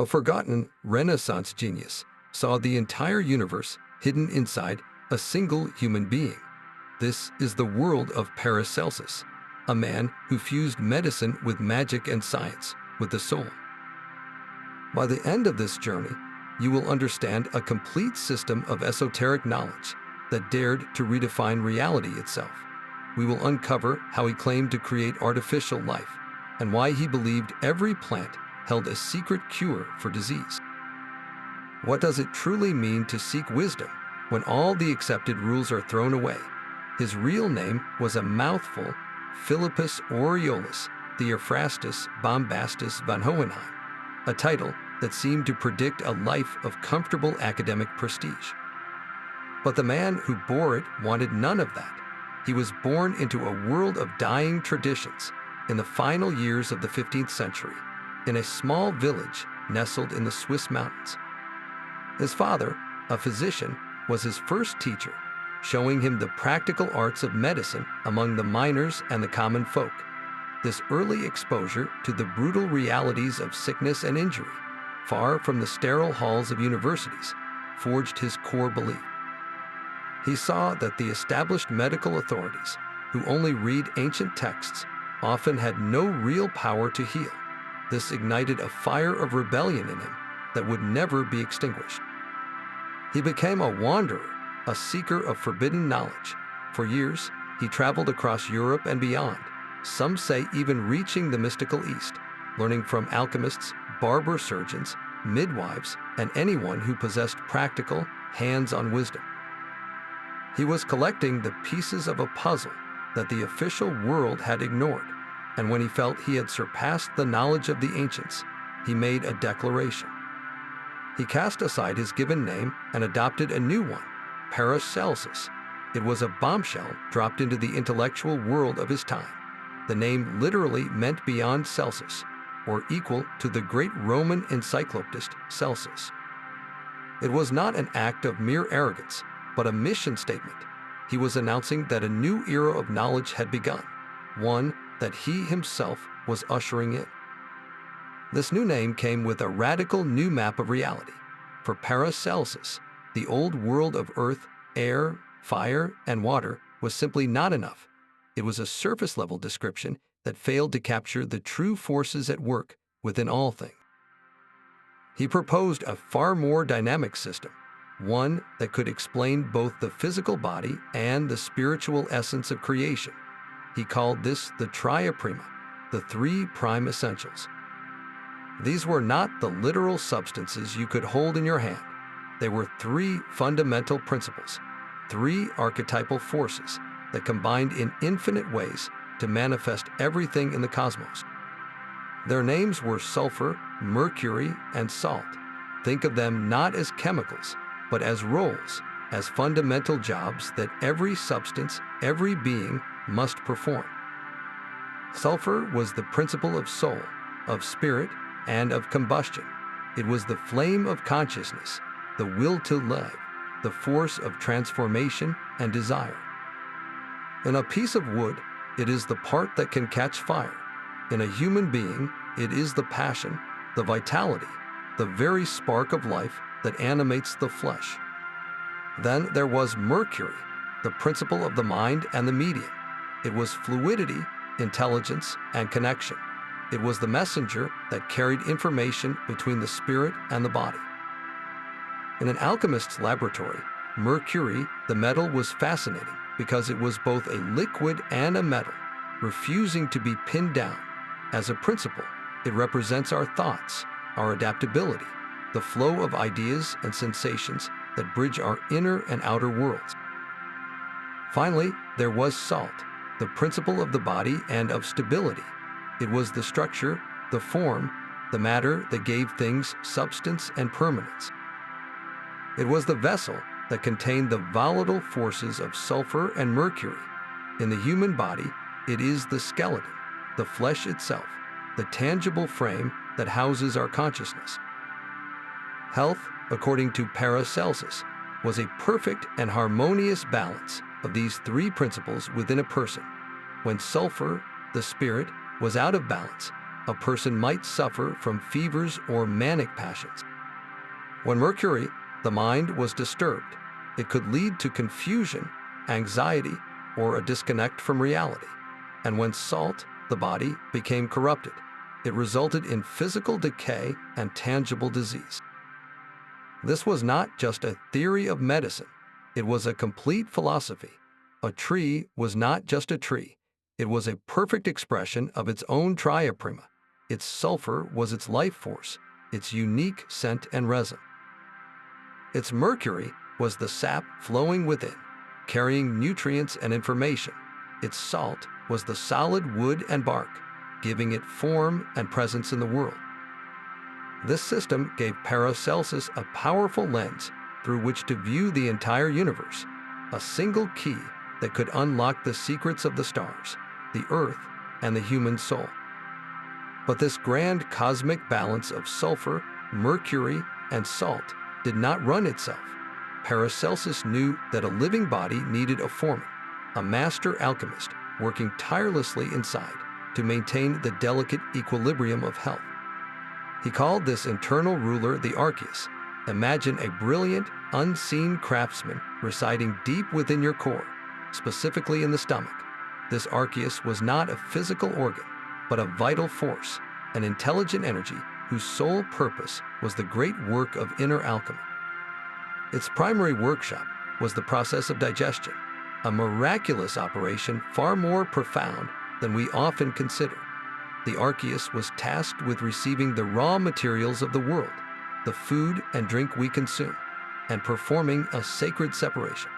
A forgotten Renaissance genius saw the entire universe hidden inside a single human being. This is the world of Paracelsus, a man who fused medicine with magic and science with the soul. By the end of this journey, you will understand a complete system of esoteric knowledge that dared to redefine reality itself. We will uncover how he claimed to create artificial life and why he believed every plant held a secret cure for disease. What does it truly mean to seek wisdom when all the accepted rules are thrown away? His real name was a mouthful, Philippus Aureolus Theophrastus Bombastus von Hohenheim, a title that seemed to predict a life of comfortable academic prestige. But the man who bore it wanted none of that. He was born into a world of dying traditions in the final years of the 15th century, in a small village nestled in the Swiss mountains. His father, a physician, was his first teacher, showing him the practical arts of medicine among the miners and the common folk. This early exposure to the brutal realities of sickness and injury, far from the sterile halls of universities, forged his core belief. He saw that the established medical authorities, who only read ancient texts, often had no real power to heal. This ignited a fire of rebellion in him that would never be extinguished. He became a wanderer, a seeker of forbidden knowledge. For years, he traveled across Europe and beyond, some say even reaching the mystical East, learning from alchemists, barber surgeons, midwives, and anyone who possessed practical, hands-on wisdom. He was collecting the pieces of a puzzle that the official world had ignored, and when he felt he had surpassed the knowledge of the ancients, he made a declaration. He cast aside his given name and adopted a new one, Paracelsus. It was a bombshell dropped into the intellectual world of his time. The name literally meant beyond Celsus, or equal to the great Roman encyclopedist Celsus. It was not an act of mere arrogance, but a mission statement. He was announcing that a new era of knowledge had begun, one that he himself was ushering in. This new name came with a radical new map of reality. For Paracelsus, the old world of earth, air, fire, and water was simply not enough. It was a surface-level description that failed to capture the true forces at work within all things. He proposed a far more dynamic system, one that could explain both the physical body and the spiritual essence of creation. He called this the Tria Prima, the three prime essentials. These were not the literal substances you could hold in your hand. They were three fundamental principles, three archetypal forces that combined in infinite ways to manifest everything in the cosmos. Their names were sulfur, mercury, and salt. Think of them not as chemicals, but as roles, as fundamental jobs that every substance, every being must perform. Sulfur was the principle of soul, of spirit, and of combustion. It was the flame of consciousness, the will to live, the force of transformation and desire. In a piece of wood, it is the part that can catch fire. In a human being, it is the passion, the vitality, the very spark of life that animates the flesh. Then there was mercury, the principle of the mind and the medium. It was fluidity, intelligence, and connection. It was the messenger that carried information between the spirit and the body. In an alchemist's laboratory, mercury, the metal, was fascinating because it was both a liquid and a metal, refusing to be pinned down. As a principle, it represents our thoughts, our adaptability, the flow of ideas and sensations that bridge our inner and outer worlds. Finally, there was salt, the principle of the body and of stability. It was the structure, the form, the matter that gave things substance and permanence. It was the vessel that contained the volatile forces of sulfur and mercury. In the human body, it is the skeleton, the flesh itself, the tangible frame that houses our consciousness. Health, according to Paracelsus, was a perfect and harmonious balance of these three principles within a person. When sulfur, the spirit, was out of balance, a person might suffer from fevers or manic passions. When mercury, the mind, was disturbed, it could lead to confusion, anxiety, or a disconnect from reality. And when salt, the body, became corrupted, it resulted in physical decay and tangible disease. This was not just a theory of medicine, it was a complete philosophy. A tree was not just a tree, it was a perfect expression of its own Tria Prima. Its sulfur was its life force, its unique scent and resin. Its mercury was the sap flowing within, carrying nutrients and information. Its salt was the solid wood and bark, giving it form and presence in the world. This system gave Paracelsus a powerful lens through which to view the entire universe, a single key that could unlock the secrets of the stars, the earth, and the human soul. But this grand cosmic balance of sulfur, mercury, and salt did not run itself. Paracelsus knew that a living body needed a foreman, a master alchemist working tirelessly inside to maintain the delicate equilibrium of health. He called this internal ruler the Archeus. Imagine a brilliant, unseen craftsman residing deep within your core, specifically in the stomach. This Archeus was not a physical organ, but a vital force, an intelligent energy whose sole purpose was the great work of inner alchemy. Its primary workshop was the process of digestion, a miraculous operation far more profound than we often consider. The Archeus was tasked with receiving the raw materials of the world, the food and drink we consume, and performing a sacred separation.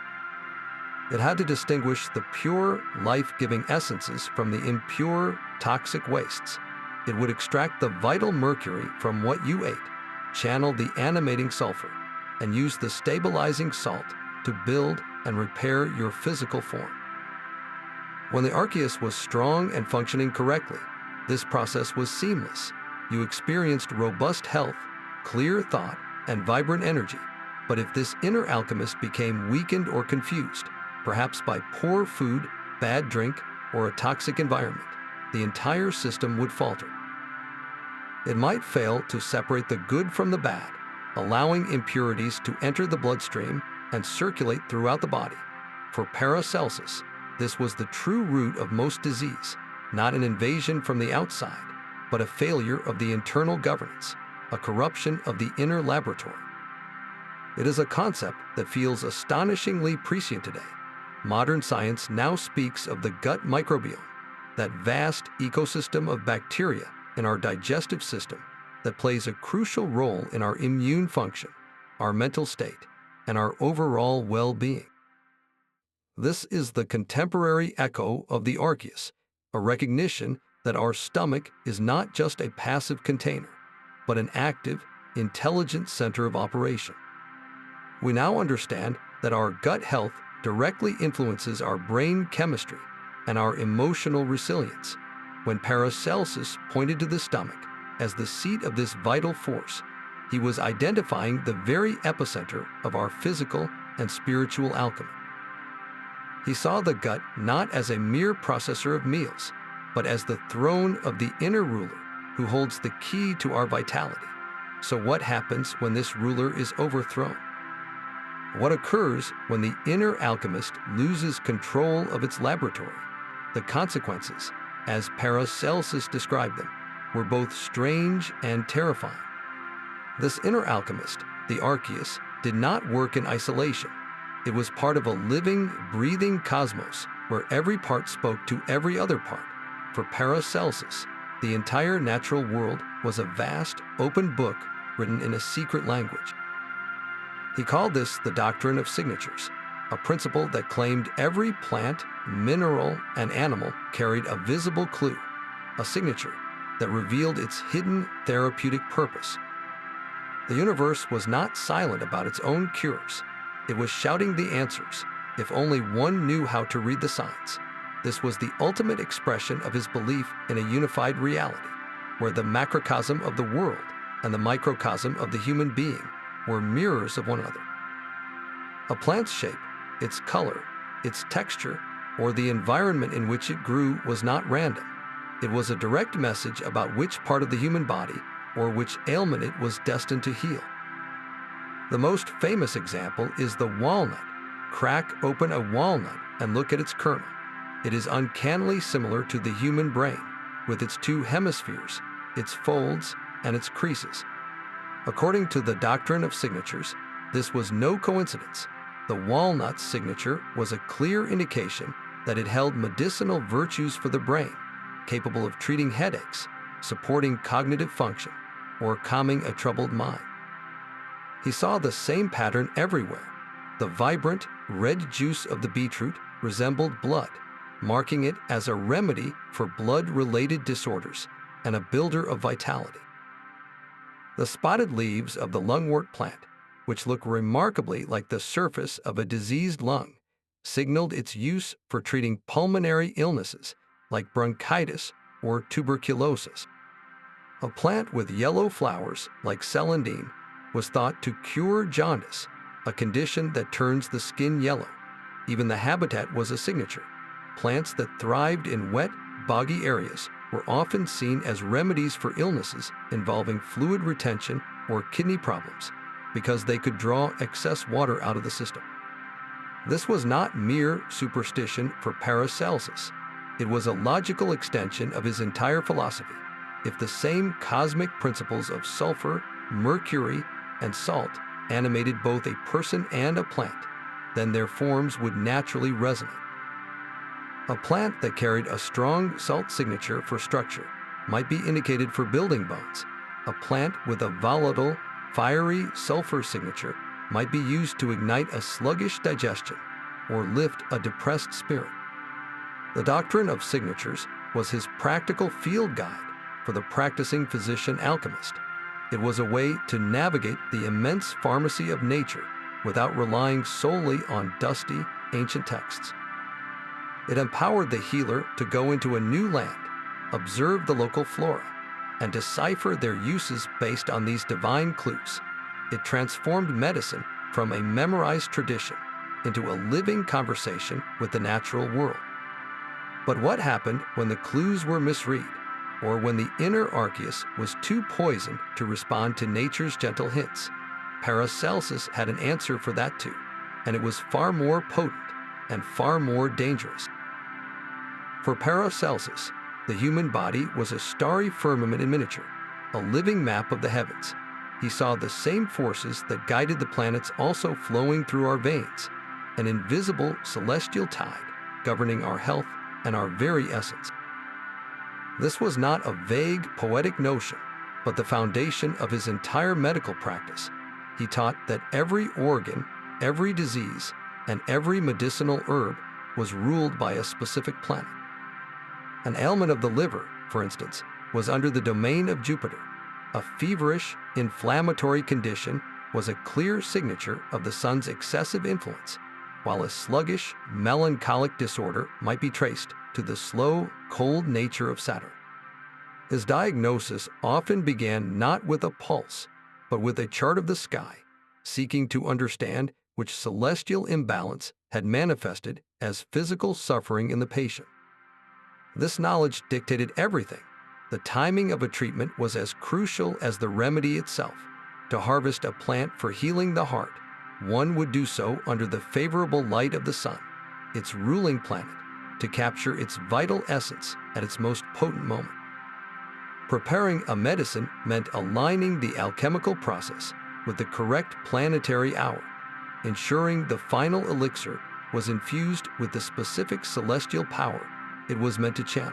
It had to distinguish the pure, life-giving essences from the impure, toxic wastes. It would extract the vital mercury from what you ate, channel the animating sulfur, and use the stabilizing salt to build and repair your physical form. When the Archeus was strong and functioning correctly, this process was seamless. You experienced robust health, clear thought, and vibrant energy. But if this inner alchemist became weakened or confused, perhaps by poor food, bad drink, or a toxic environment, the entire system would falter. It might fail to separate the good from the bad, allowing impurities to enter the bloodstream and circulate throughout the body. For Paracelsus, this was the true root of most disease, not an invasion from the outside, but a failure of the internal governance, a corruption of the inner laboratory. It is a concept that feels astonishingly prescient today. Modern science now speaks of the gut microbiome, that vast ecosystem of bacteria in our digestive system that plays a crucial role in our immune function, our mental state, and our overall well-being. This is the contemporary echo of the Archeus, a recognition that our stomach is not just a passive container, but an active, intelligent center of operation. We now understand that our gut health directly influences our brain chemistry and our emotional resilience. When Paracelsus pointed to the stomach as the seat of this vital force, he was identifying the very epicenter of our physical and spiritual alchemy. He saw the gut not as a mere processor of meals, but as the throne of the inner ruler who holds the key to our vitality. So what happens when this ruler is overthrown? What occurs when the inner alchemist loses control of its laboratory? The consequences, as Paracelsus described them, were both strange and terrifying. This inner alchemist, the Archeus, did not work in isolation. It was part of a living, breathing cosmos where every part spoke to every other part. For Paracelsus, the entire natural world was a vast, open book written in a secret language. He called this the Doctrine of Signatures, a principle that claimed every plant, mineral, and animal carried a visible clue, a signature that revealed its hidden therapeutic purpose. The universe was not silent about its own cures. It was shouting the answers, if only one knew how to read the signs. This was the ultimate expression of his belief in a unified reality, where the macrocosm of the world and the microcosm of the human being were mirrors of one another. A plant's shape, its color, its texture, or the environment in which it grew was not random. It was a direct message about which part of the human body or which ailment it was destined to heal. The most famous example is the walnut. Crack open a walnut and look at its kernel. It is uncannily similar to the human brain, with its two hemispheres, its folds, and its creases. According to the Doctrine of Signatures, this was no coincidence. The walnut's signature was a clear indication that it held medicinal virtues for the brain, capable of treating headaches, supporting cognitive function, or calming a troubled mind. He saw the same pattern everywhere. The vibrant, red juice of the beetroot resembled blood, marking it as a remedy for blood-related disorders and a builder of vitality. The spotted leaves of the lungwort plant, which look remarkably like the surface of a diseased lung, signaled its use for treating pulmonary illnesses like bronchitis or tuberculosis. A plant with yellow flowers like celandine was thought to cure jaundice, a condition that turns the skin yellow. Even the habitat was a signature. Plants that thrived in wet, boggy areas were often seen as remedies for illnesses involving fluid retention or kidney problems because they could draw excess water out of the system. This was not mere superstition for Paracelsus. It was a logical extension of his entire philosophy. If the same cosmic principles of sulfur, mercury, and salt animated both a person and a plant, then their forms would naturally resonate. A plant that carried a strong salt signature for structure might be indicated for building bones. A plant with a volatile, fiery sulfur signature might be used to ignite a sluggish digestion or lift a depressed spirit. The Doctrine of Signatures was his practical field guide for the practicing physician alchemist. It was a way to navigate the immense pharmacy of nature without relying solely on dusty, ancient texts. It empowered the healer to go into a new land, observe the local flora, and decipher their uses based on these divine clues. It transformed medicine from a memorized tradition into a living conversation with the natural world. But what happened when the clues were misread, or when the inner Archeus was too poisoned to respond to nature's gentle hints? Paracelsus had an answer for that too, and it was far more potent and far more dangerous. For Paracelsus, the human body was a starry firmament in miniature, a living map of the heavens. He saw the same forces that guided the planets also flowing through our veins, an invisible celestial tide governing our health and our very essence. This was not a vague, poetic notion, but the foundation of his entire medical practice. He taught that every organ, every disease, and every medicinal herb was ruled by a specific planet. An ailment of the liver, for instance, was under the domain of Jupiter. A feverish, inflammatory condition was a clear signature of the sun's excessive influence, while a sluggish, melancholic disorder might be traced to the slow, cold nature of Saturn. His diagnosis often began not with a pulse, but with a chart of the sky, seeking to understand which celestial imbalance had manifested as physical suffering in the patient. This knowledge dictated everything. The timing of a treatment was as crucial as the remedy itself. To harvest a plant for healing the heart, one would do so under the favorable light of the sun, its ruling planet, to capture its vital essence at its most potent moment. Preparing a medicine meant aligning the alchemical process with the correct planetary hour, ensuring the final elixir was infused with the specific celestial power it was meant to channel.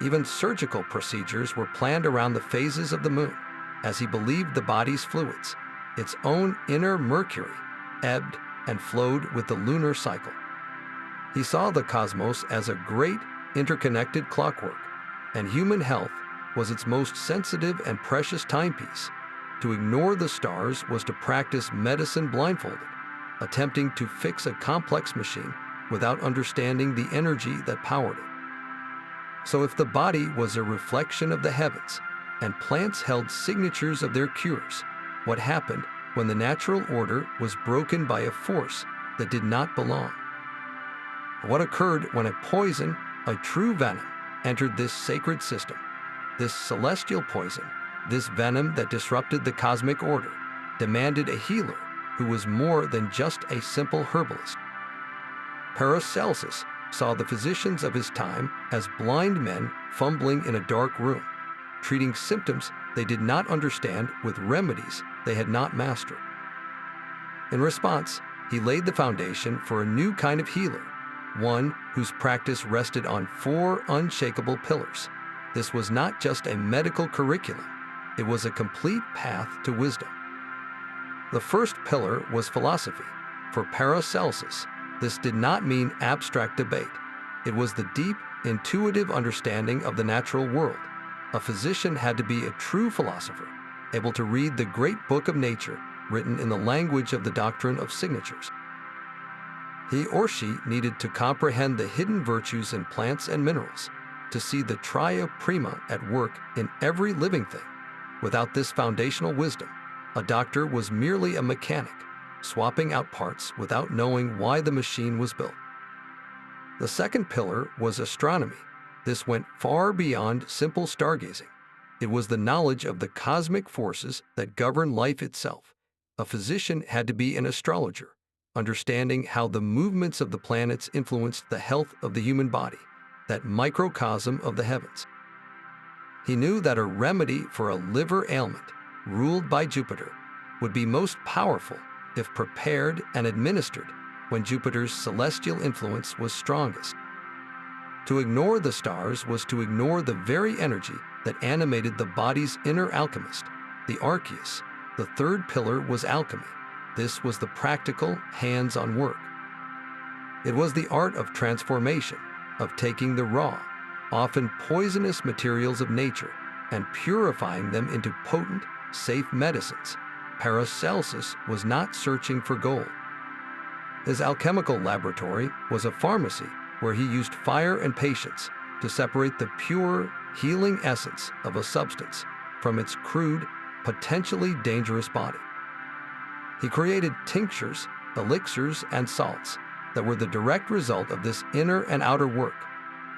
Even surgical procedures were planned around the phases of the moon, as he believed the body's fluids, its own inner mercury, ebbed and flowed with the lunar cycle. He saw the cosmos as a great, interconnected clockwork, and human health was its most sensitive and precious timepiece. To ignore the stars was to practice medicine blindfolded, attempting to fix a complex machine without understanding the energy that powered it. So if the body was a reflection of the heavens, and plants held signatures of their cures, what happened when the natural order was broken by a force that did not belong? What occurred when a poison, a true venom, entered this sacred system. This celestial poison, this venom that disrupted the cosmic order, demanded a healer who was more than just a simple herbalist. Paracelsus saw the physicians of his time as blind men fumbling in a dark room, treating symptoms they did not understand with remedies they had not mastered. In response, he laid the foundation for a new kind of healer, one whose practice rested on 4 unshakable pillars. This was not just a medical curriculum, it was a complete path to wisdom. The first pillar was philosophy. For Paracelsus, this did not mean abstract debate. It was the deep, intuitive understanding of the natural world. A physician had to be a true philosopher, able to read the great book of nature written in the language of the doctrine of signatures. He or she needed to comprehend the hidden virtues in plants and minerals, to see the Tria Prima at work in every living thing. Without this foundational wisdom, a doctor was merely a mechanic, swapping out parts without knowing why the machine was built. The second pillar was astronomy. This went far beyond simple stargazing. It was the knowledge of the cosmic forces that govern life itself. A physician had to be an astrologer, understanding how the movements of the planets influenced the health of the human body, that microcosm of the heavens. He knew that a remedy for a liver ailment, ruled by Jupiter, would be most powerful if prepared and administered when Jupiter's celestial influence was strongest. To ignore the stars was to ignore the very energy that animated the body's inner alchemist, the Archeus. The third pillar was alchemy. This was the practical, hands-on work. It was the art of transformation, of taking the raw, often poisonous materials of nature and purifying them into potent, safe medicines. Paracelsus was not searching for gold. His alchemical laboratory was a pharmacy where he used fire and patience to separate the pure, healing essence of a substance from its crude, potentially dangerous body. He created tinctures, elixirs, and salts that were the direct result of this inner and outer work.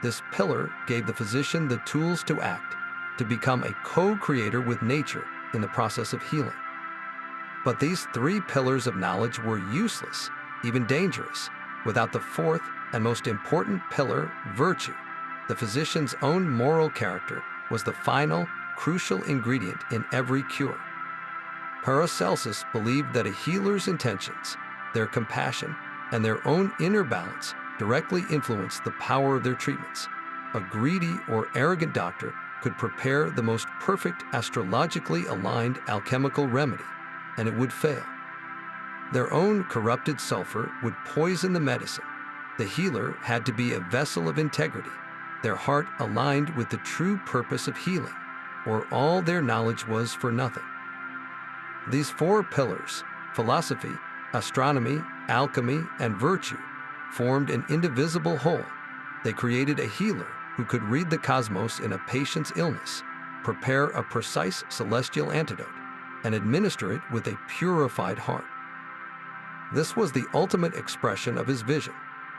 This pillar gave the physician the tools to act, to become a co-creator with nature in the process of healing. But these 3 pillars of knowledge were useless, even dangerous, without the fourth and most important pillar, virtue. The physician's own moral character was the final, crucial ingredient in every cure. Paracelsus believed that a healer's intentions, their compassion, and their own inner balance directly influenced the power of their treatments. A greedy or arrogant doctor could prepare the most perfect astrologically aligned alchemical remedy, and it would fail. Their own corrupted sulfur would poison the medicine. The healer had to be a vessel of integrity, their heart aligned with the true purpose of healing, or all their knowledge was for nothing. These 4 pillars, philosophy, astronomy, alchemy, and virtue, formed an indivisible whole. They created a healer who could read the cosmos in a patient's illness, prepare a precise celestial antidote, and administer it with a purified heart. This was the ultimate expression of his vision,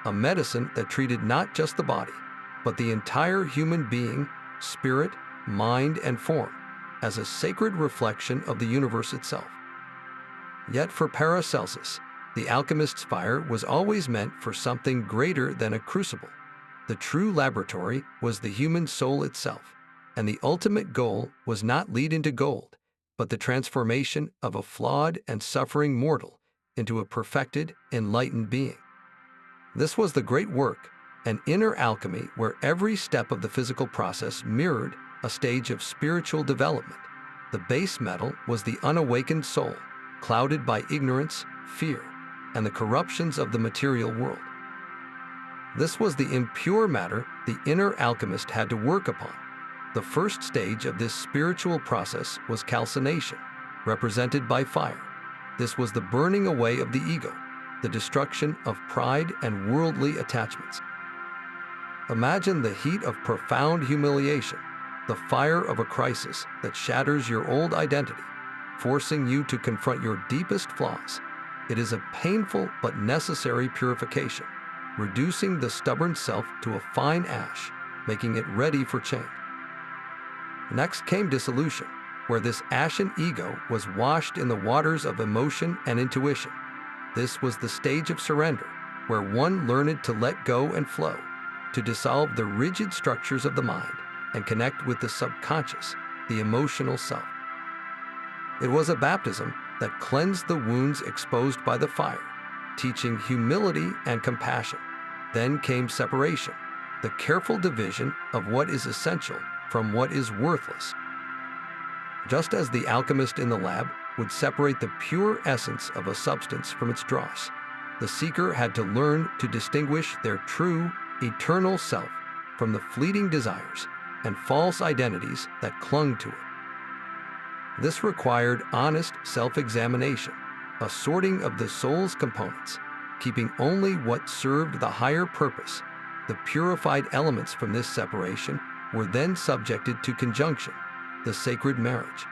a medicine that treated not just the body, but the entire human being, spirit, mind, and form, as a sacred reflection of the universe itself. Yet for Paracelsus, the alchemist's fire was always meant for something greater than a crucible. The true laboratory was the human soul itself, and the ultimate goal was not lead into gold, but the transformation of a flawed and suffering mortal into a perfected, enlightened being. This was the great work, an inner alchemy where every step of the physical process mirrored a stage of spiritual development. The base metal was the unawakened soul, clouded by ignorance, fear, and the corruptions of the material world. This was the impure matter the inner alchemist had to work upon. The first stage of this spiritual process was calcination, represented by fire. This was the burning away of the ego, the destruction of pride and worldly attachments. Imagine the heat of profound humiliation, the fire of a crisis that shatters your old identity, forcing you to confront your deepest flaws. It is a painful but necessary purification, reducing the stubborn self to a fine ash, making it ready for change. Next came dissolution, where this ashen ego was washed in the waters of emotion and intuition. This was the stage of surrender, where one learned to let go and flow, to dissolve the rigid structures of the mind and connect with the subconscious, the emotional self. It was a baptism that cleansed the wounds exposed by the fire, teaching humility and compassion. Then came separation, the careful division of what is essential from what is worthless. Just as the alchemist in the lab would separate the pure essence of a substance from its dross, the seeker had to learn to distinguish their true, eternal self from the fleeting desires and false identities that clung to it. This required honest self-examination, a sorting of the soul's components, keeping only what served the higher purpose. The purified elements from this separation were then subjected to conjunction, the sacred marriage.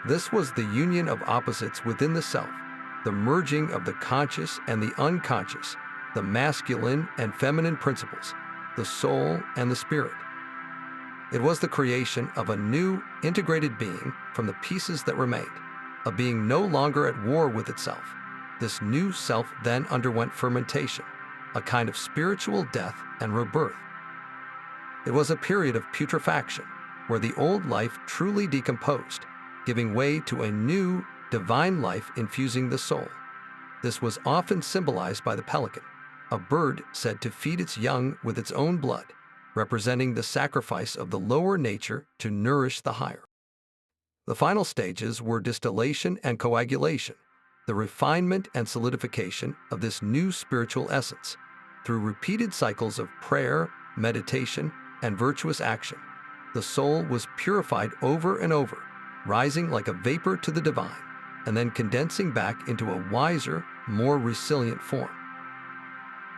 This was the union of opposites within the self, the merging of the conscious and the unconscious, the masculine and feminine principles, the soul and the spirit. It was the creation of a new, integrated being from the pieces that remained, a being no longer at war with itself. This new self then underwent fermentation, a kind of spiritual death and rebirth. It was a period of putrefaction, where the old life truly decomposed, giving way to a new, divine life infusing the soul. This was often symbolized by the pelican, a bird said to feed its young with its own blood, representing the sacrifice of the lower nature to nourish the higher. The final stages were distillation and coagulation, the refinement and solidification of this new spiritual essence. Through repeated cycles of prayer, meditation, and virtuous action, the soul was purified over and over, rising like a vapor to the divine, and then condensing back into a wiser, more resilient form.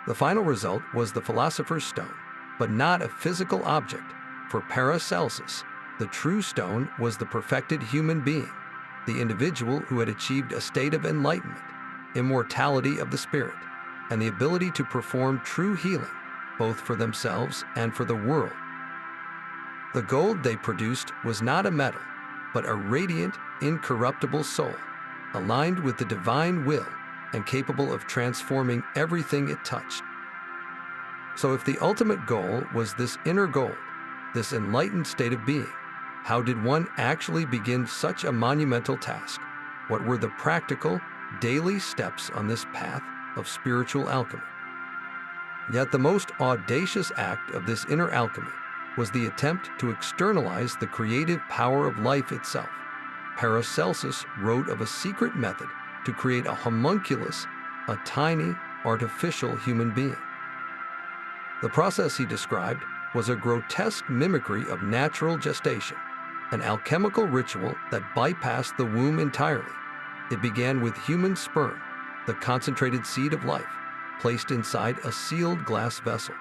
The final result was the philosopher's stone, but not a physical object. For Paracelsus, the true stone was the perfected human being, the individual who had achieved a state of enlightenment, immortality of the spirit, and the ability to perform true healing, both for themselves and for the world. The gold they produced was not a metal, but a radiant, incorruptible soul, aligned with the divine will and capable of transforming everything it touched. So if the ultimate goal was this inner gold, this enlightened state of being, how did one actually begin such a monumental task? What were the practical, daily steps on this path of spiritual alchemy? Yet the most audacious act of this inner alchemy was the attempt to externalize the creative power of life itself. Paracelsus wrote of a secret method to create a homunculus, a tiny, artificial human being. The process he described was a grotesque mimicry of natural gestation, an alchemical ritual that bypassed the womb entirely. It began with human sperm, the concentrated seed of life, placed inside a sealed glass vessel.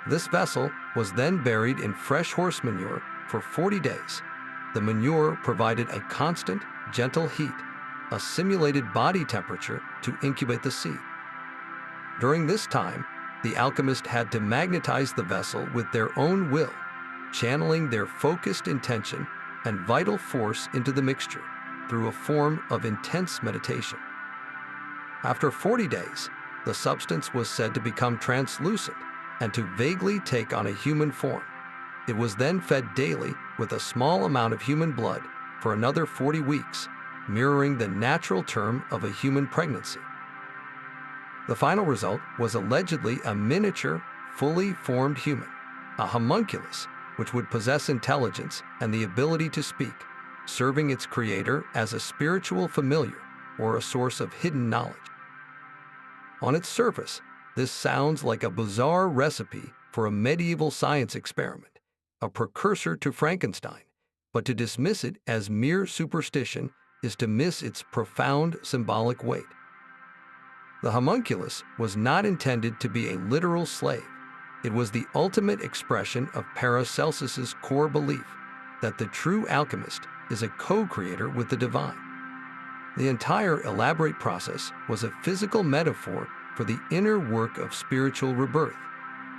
This vessel was then buried in fresh horse manure for 40 days. The manure provided a constant, gentle heat, a simulated body temperature to incubate the seed. During this time, the alchemist had to magnetize the vessel with their own will, channeling their focused intention and vital force into the mixture through a form of intense meditation. After 40 days, the substance was said to become translucent and to vaguely take on a human form. It was then fed daily with a small amount of human blood for another 40 weeks, mirroring the natural term of a human pregnancy. The final result was allegedly a miniature, fully formed human, a homunculus, which would possess intelligence and the ability to speak, serving its creator as a spiritual familiar or a source of hidden knowledge. On its surface, this sounds like a bizarre recipe for a medieval science experiment, a precursor to Frankenstein, but to dismiss it as mere superstition is to miss its profound symbolic weight. The homunculus was not intended to be a literal slave. It was the ultimate expression of Paracelsus's core belief that the true alchemist is a co-creator with the divine. The entire elaborate process was a physical metaphor for the inner work of spiritual rebirth.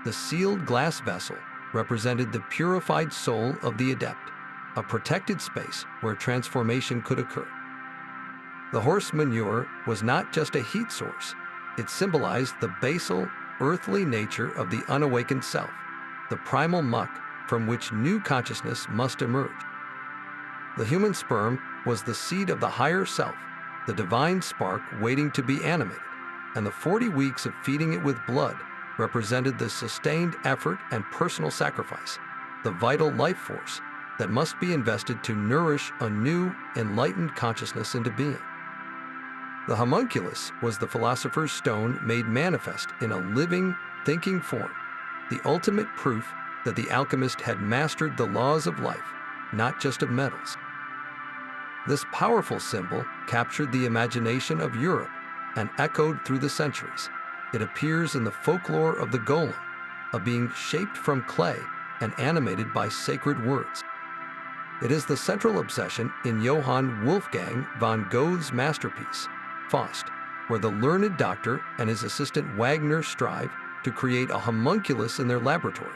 The sealed glass vessel represented the purified soul of the adept, a protected space where transformation could occur. The horse manure was not just a heat source. It symbolized the basal, earthly nature of the unawakened self, the primal muck from which new consciousness must emerge. The human sperm was the seed of the higher self, the divine spark waiting to be animated, and the 40 weeks of feeding it with blood represented the sustained effort and personal sacrifice, the vital life force that must be invested to nourish a new, enlightened consciousness into being. The homunculus was the philosopher's stone made manifest in a living, thinking form, the ultimate proof that the alchemist had mastered the laws of life, not just of metals. This powerful symbol captured the imagination of Europe and echoed through the centuries. It appears in the folklore of the golem, a being shaped from clay and animated by sacred words. It is the central obsession in Johann Wolfgang von Goethe's masterpiece, Faust, where the learned doctor and his assistant Wagner strive to create a homunculus in their laboratory,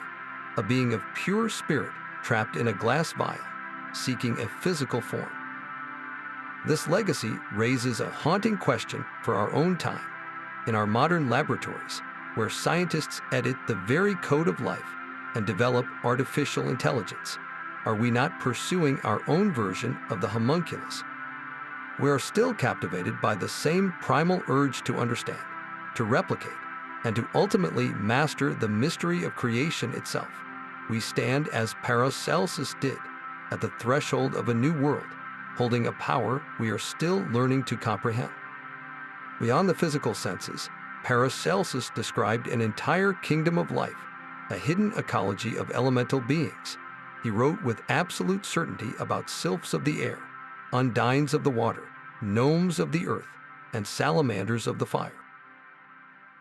a being of pure spirit trapped in a glass vial, seeking a physical form. This legacy raises a haunting question for our own time. In our modern laboratories, where scientists edit the very code of life and develop artificial intelligence, are we not pursuing our own version of the homunculus? We are still captivated by the same primal urge to understand, to replicate, and to ultimately master the mystery of creation itself. We stand, as Paracelsus did, at the threshold of a new world, holding a power we are still learning to comprehend. Beyond the physical senses, Paracelsus described an entire kingdom of life, a hidden ecology of elemental beings. He wrote with absolute certainty about sylphs of the air, undines of the water, gnomes of the earth, and salamanders of the fire.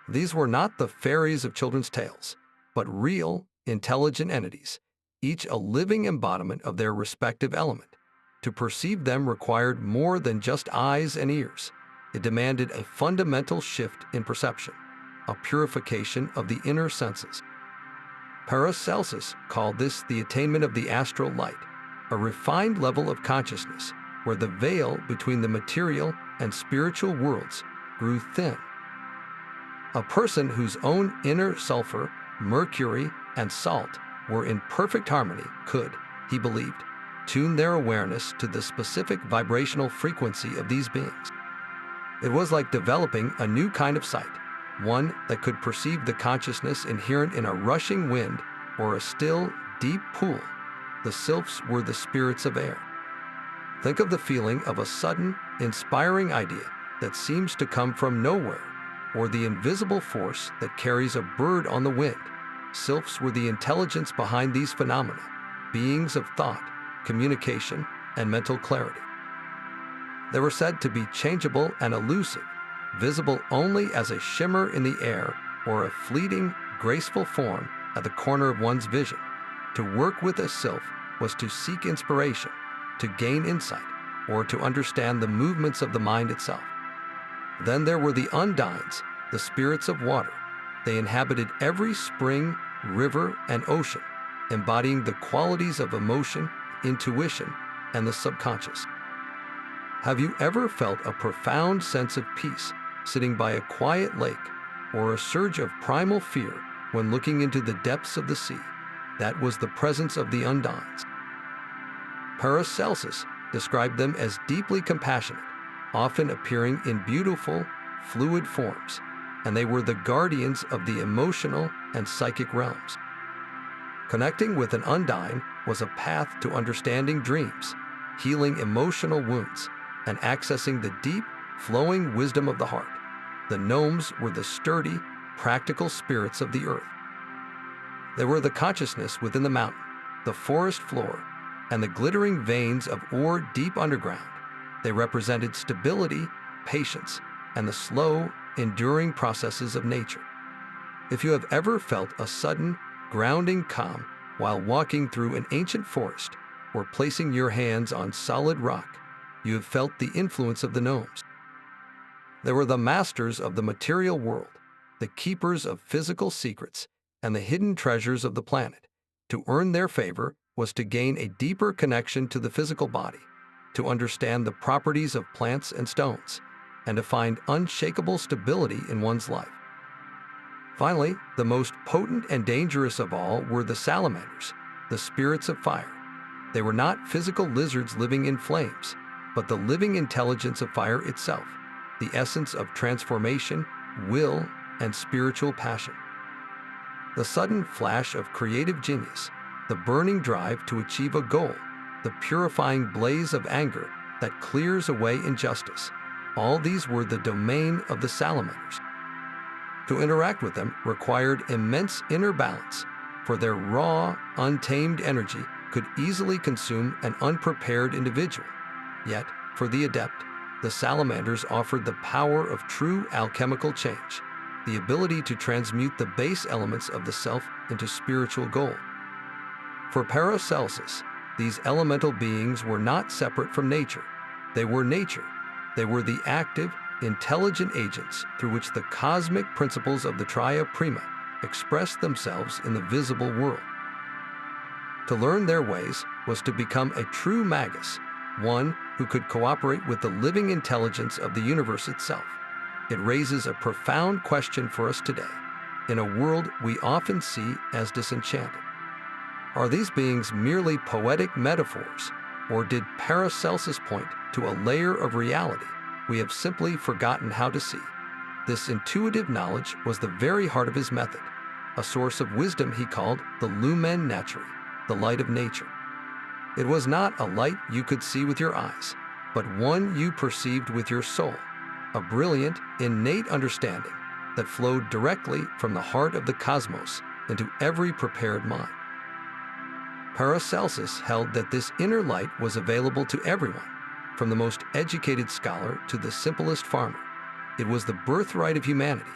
These were not the fairies of children's tales, but real, intelligent entities, each a living embodiment of their respective element. To perceive them required more than just eyes and ears. It demanded a fundamental shift in perception, a purification of the inner senses. Paracelsus called this the attainment of the astral light, a refined level of consciousness where the veil between the material and spiritual worlds grew thin. A person whose own inner sulfur, mercury, and salt were in perfect harmony could, he believed, tune their awareness to the specific vibrational frequency of these beings. It was like developing a new kind of sight, one that could perceive the consciousness inherent in a rushing wind or a still, deep pool. The sylphs were the spirits of air. Think of the feeling of a sudden, inspiring idea that seems to come from nowhere, or the invisible force that carries a bird on the wind. Sylphs were the intelligence behind these phenomena, beings of thought, communication, and mental clarity. They were said to be changeable and elusive, visible only as a shimmer in the air or a fleeting, graceful form at the corner of one's vision. To work with a sylph was to seek inspiration, to gain insight, or to understand the movements of the mind itself. Then there were the undines, the spirits of water. They inhabited every spring, river, and ocean, embodying the qualities of emotion, intuition, and the subconscious. Have you ever felt a profound sense of peace sitting by a quiet lake, or a surge of primal fear when looking into the depths of the sea? That was the presence of the undines. Paracelsus described them as deeply compassionate, often appearing in beautiful, fluid forms, and they were the guardians of the emotional and psychic realms. Connecting with an undine was a path to understanding dreams, healing emotional wounds, and accessing the deep, flowing wisdom of the heart. The gnomes were the sturdy, practical spirits of the earth. They were the consciousness within the mountain, the forest floor, and the glittering veins of ore deep underground. They represented stability, patience, and the slow, enduring processes of nature. If you have ever felt a sudden, grounding calm while walking through an ancient forest or placing your hands on solid rock, you have felt the influence of the gnomes. They were the masters of the material world, the keepers of physical secrets, and the hidden treasures of the planet. To earn their favor was to gain a deeper connection to the physical body, to understand the properties of plants and stones, and to find unshakable stability in one's life. Finally, the most potent and dangerous of all were the salamanders, the spirits of fire. They were not physical lizards living in flames, but the living intelligence of fire itself, the essence of transformation, will, and spiritual passion. The sudden flash of creative genius, the burning drive to achieve a goal, the purifying blaze of anger that clears away injustice, all these were the domain of the salamanders. To interact with them required immense inner balance, for their raw, untamed energy could easily consume an unprepared individual. Yet, for the adept, the salamanders offered the power of true alchemical change, the ability to transmute the base elements of the self into spiritual gold. For Paracelsus, these elemental beings were not separate from nature. They were nature. They were the active, intelligent agents through which the cosmic principles of the Tria Prima expressed themselves in the visible world. To learn their ways was to become a true magus, one who could cooperate with the living intelligence of the universe itself. It raises a profound question for us today, in a world we often see as disenchanted. Are these beings merely poetic metaphors, or did Paracelsus point to a layer of reality we have simply forgotten how to see? This intuitive knowledge was the very heart of his method, a source of wisdom he called the lumen naturae, the light of nature. It was not a light you could see with your eyes, but one you perceived with your soul, a brilliant, innate understanding that flowed directly from the heart of the cosmos into every prepared mind. Paracelsus held that this inner light was available to everyone, from the most educated scholar to the simplest farmer. It was the birthright of humanity,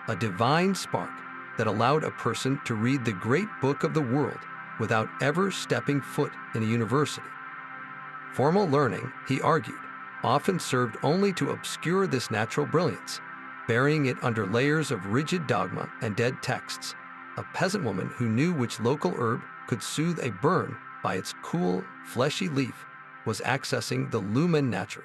a divine spark that allowed a person to read the great book of the world without ever stepping foot in a university. Formal learning, he argued, often served only to obscure this natural brilliance, burying it under layers of rigid dogma and dead texts. A peasant woman who knew which local herb could soothe a burn by its cool, fleshy leaf was accessing the lumen naturae.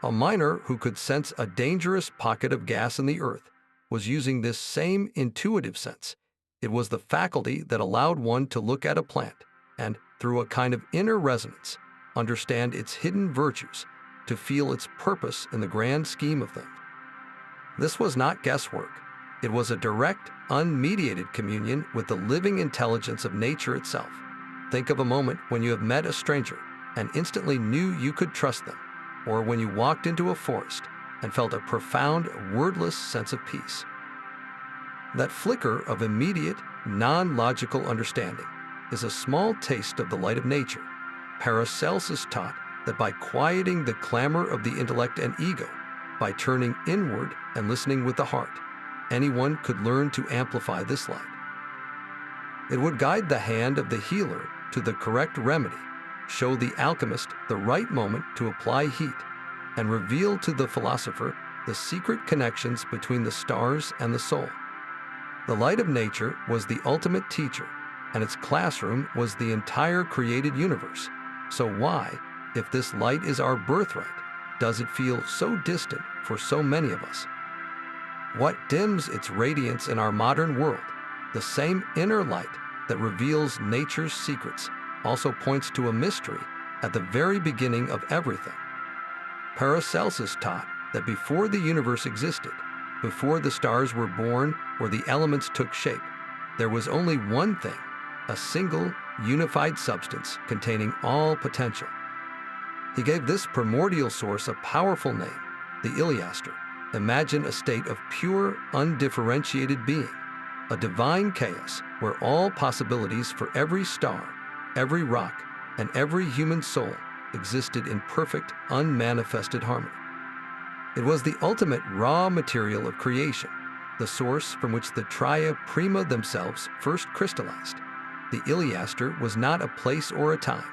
A miner who could sense a dangerous pocket of gas in the earth was using this same intuitive sense. It was the faculty that allowed one to look at a plant and, through a kind of inner resonance, understand its hidden virtues, to feel its purpose in the grand scheme of things. This was not guesswork. It was a direct, unmediated communion with the living intelligence of nature itself. Think of a moment when you have met a stranger and instantly knew you could trust them, or when you walked into a forest and felt a profound, wordless sense of peace. That flicker of immediate, non-logical understanding is a small taste of the light of nature. Paracelsus taught that by quieting the clamor of the intellect and ego, by turning inward and listening with the heart, anyone could learn to amplify this light. It would guide the hand of the healer to the correct remedy, show the alchemist the right moment to apply heat, and reveal to the philosopher the secret connections between the stars and the soul. The light of nature was the ultimate teacher, and its classroom was the entire created universe. So why, if this light is our birthright, does it feel so distant for so many of us? What dims its radiance in our modern world? The same inner light that reveals nature's secrets also points to a mystery at the very beginning of everything. Paracelsus taught that before the universe existed, before the stars were born or the elements took shape, there was only one thing, a single, unified substance containing all potential. He gave this primordial source a powerful name, the Iliaster. Imagine a state of pure, undifferentiated being, a divine chaos where all possibilities for every star, every rock, and every human soul existed in perfect, unmanifested harmony. It was the ultimate raw material of creation, the source from which the Tria Prima themselves first crystallized. The Iliaster was not a place or a time,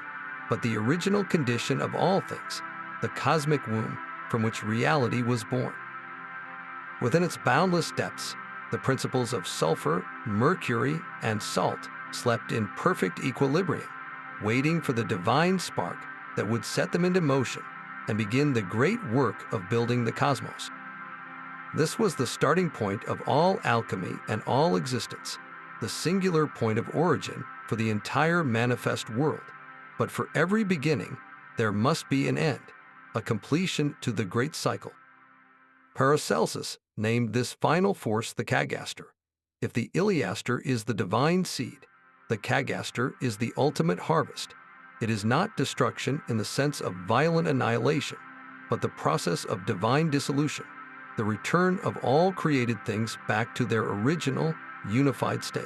but the original condition of all things, the cosmic womb from which reality was born. Within its boundless depths, The principles of sulfur, mercury, and salt slept in perfect equilibrium, waiting for the divine spark that would set them into motion and begin the great work of building the cosmos. This was the starting point of all alchemy and all existence, the singular point of origin for the entire manifest world. But for every beginning, there must be an end, a completion to the great cycle. Paracelsus named this final force the Kagaster. If the Iliaster is the divine seed, the Kagaster is the ultimate harvest. It is not destruction in the sense of violent annihilation, but the process of divine dissolution, the return of all created things back to their original, unified state.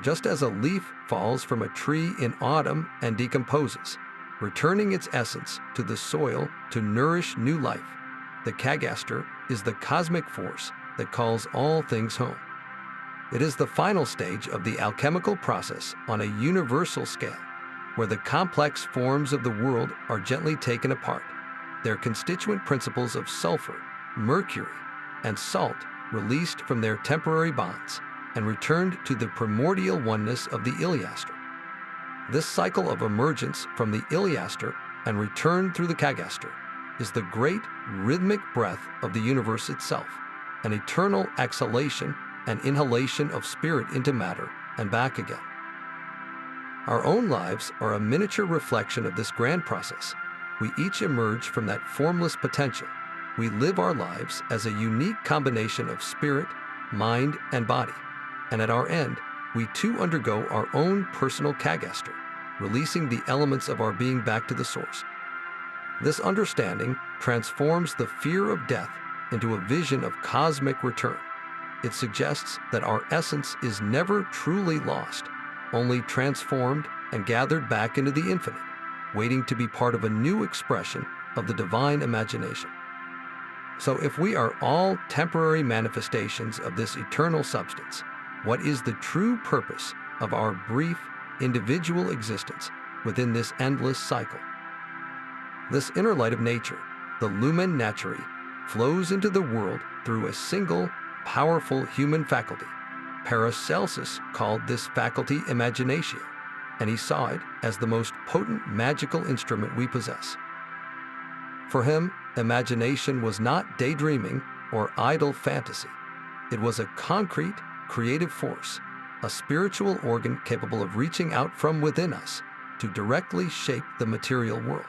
Just as a leaf falls from a tree in autumn and decomposes, returning its essence to the soil to nourish new life, the Kagaster is the cosmic force that calls all things home. It is the final stage of the alchemical process on a universal scale, where the complex forms of the world are gently taken apart, their constituent principles of sulfur, mercury, and salt released from their temporary bonds and returned to the primordial oneness of the Iliaster. This cycle of emergence from the Iliaster and return through the Kagaster is the great rhythmic breath of the universe itself, an eternal exhalation and inhalation of spirit into matter and back again. Our own lives are a miniature reflection of this grand process. We each emerge from that formless potential. We live our lives as a unique combination of spirit, mind, and body. And at our end, we too undergo our own personal Kagaster, releasing the elements of our being back to the source. This understanding transforms the fear of death into a vision of cosmic return. It suggests that our essence is never truly lost, only transformed and gathered back into the infinite, waiting to be part of a new expression of the divine imagination. So if we are all temporary manifestations of this eternal substance, what is the true purpose of our brief, individual existence within this endless cycle? This inner light of nature, the lumen naturae, flows into the world through a single, powerful human faculty. Paracelsus called this faculty imaginatio, and he saw it as the most potent magical instrument we possess. For him, imagination was not daydreaming or idle fantasy. It was a concrete, creative force, a spiritual organ capable of reaching out from within us to directly shape the material world.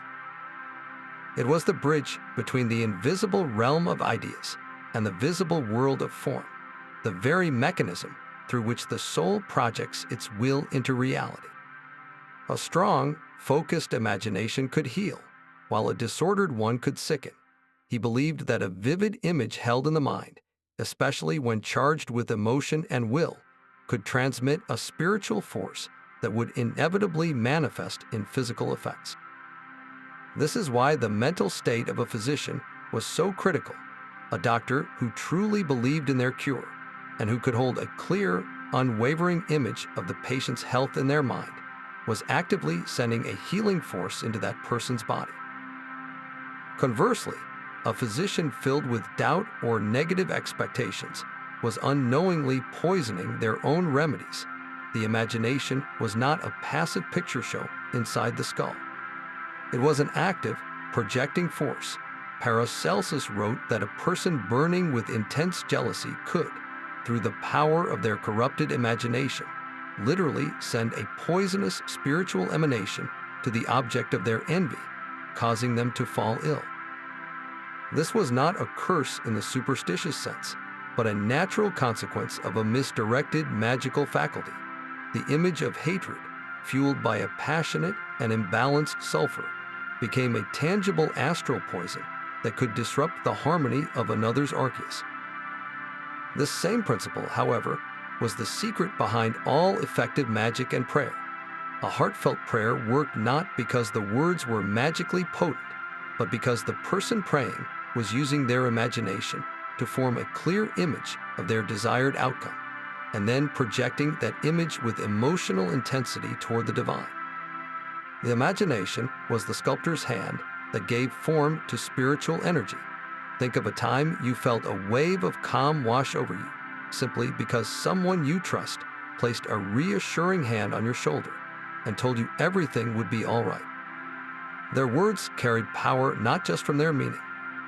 It was the bridge between the invisible realm of ideas and the visible world of form, the very mechanism through which the soul projects its will into reality. A strong, focused imagination could heal, while a disordered one could sicken. He believed that a vivid image held in the mind, especially when charged with emotion and will, could transmit a spiritual force that would inevitably manifest in physical effects. This is why the mental state of a physician was so critical. A doctor who truly believed in their cure and who could hold a clear, unwavering image of the patient's health in their mind was actively sending a healing force into that person's body. Conversely, a physician filled with doubt or negative expectations was unknowingly poisoning their own remedies. The imagination was not a passive picture show inside the skull. It was an active, projecting force. Paracelsus wrote that a person burning with intense jealousy could, through the power of their corrupted imagination, literally send a poisonous spiritual emanation to the object of their envy, causing them to fall ill. This was not a curse in the superstitious sense, but a natural consequence of a misdirected magical faculty. The image of hatred, fueled by a passionate and imbalanced sulfur, became a tangible astral poison that could disrupt the harmony of another's Archeus. This same principle, however, was the secret behind all effective magic and prayer. A heartfelt prayer worked not because the words were magically potent, but because the person praying was using their imagination to form a clear image of their desired outcome, and then projecting that image with emotional intensity toward the divine. The imagination was the sculptor's hand that gave form to spiritual energy. Think of a time you felt a wave of calm wash over you. simply because someone you trust placed a reassuring hand on your shoulder and told you everything would be all right. Their words carried power not just from their meaning,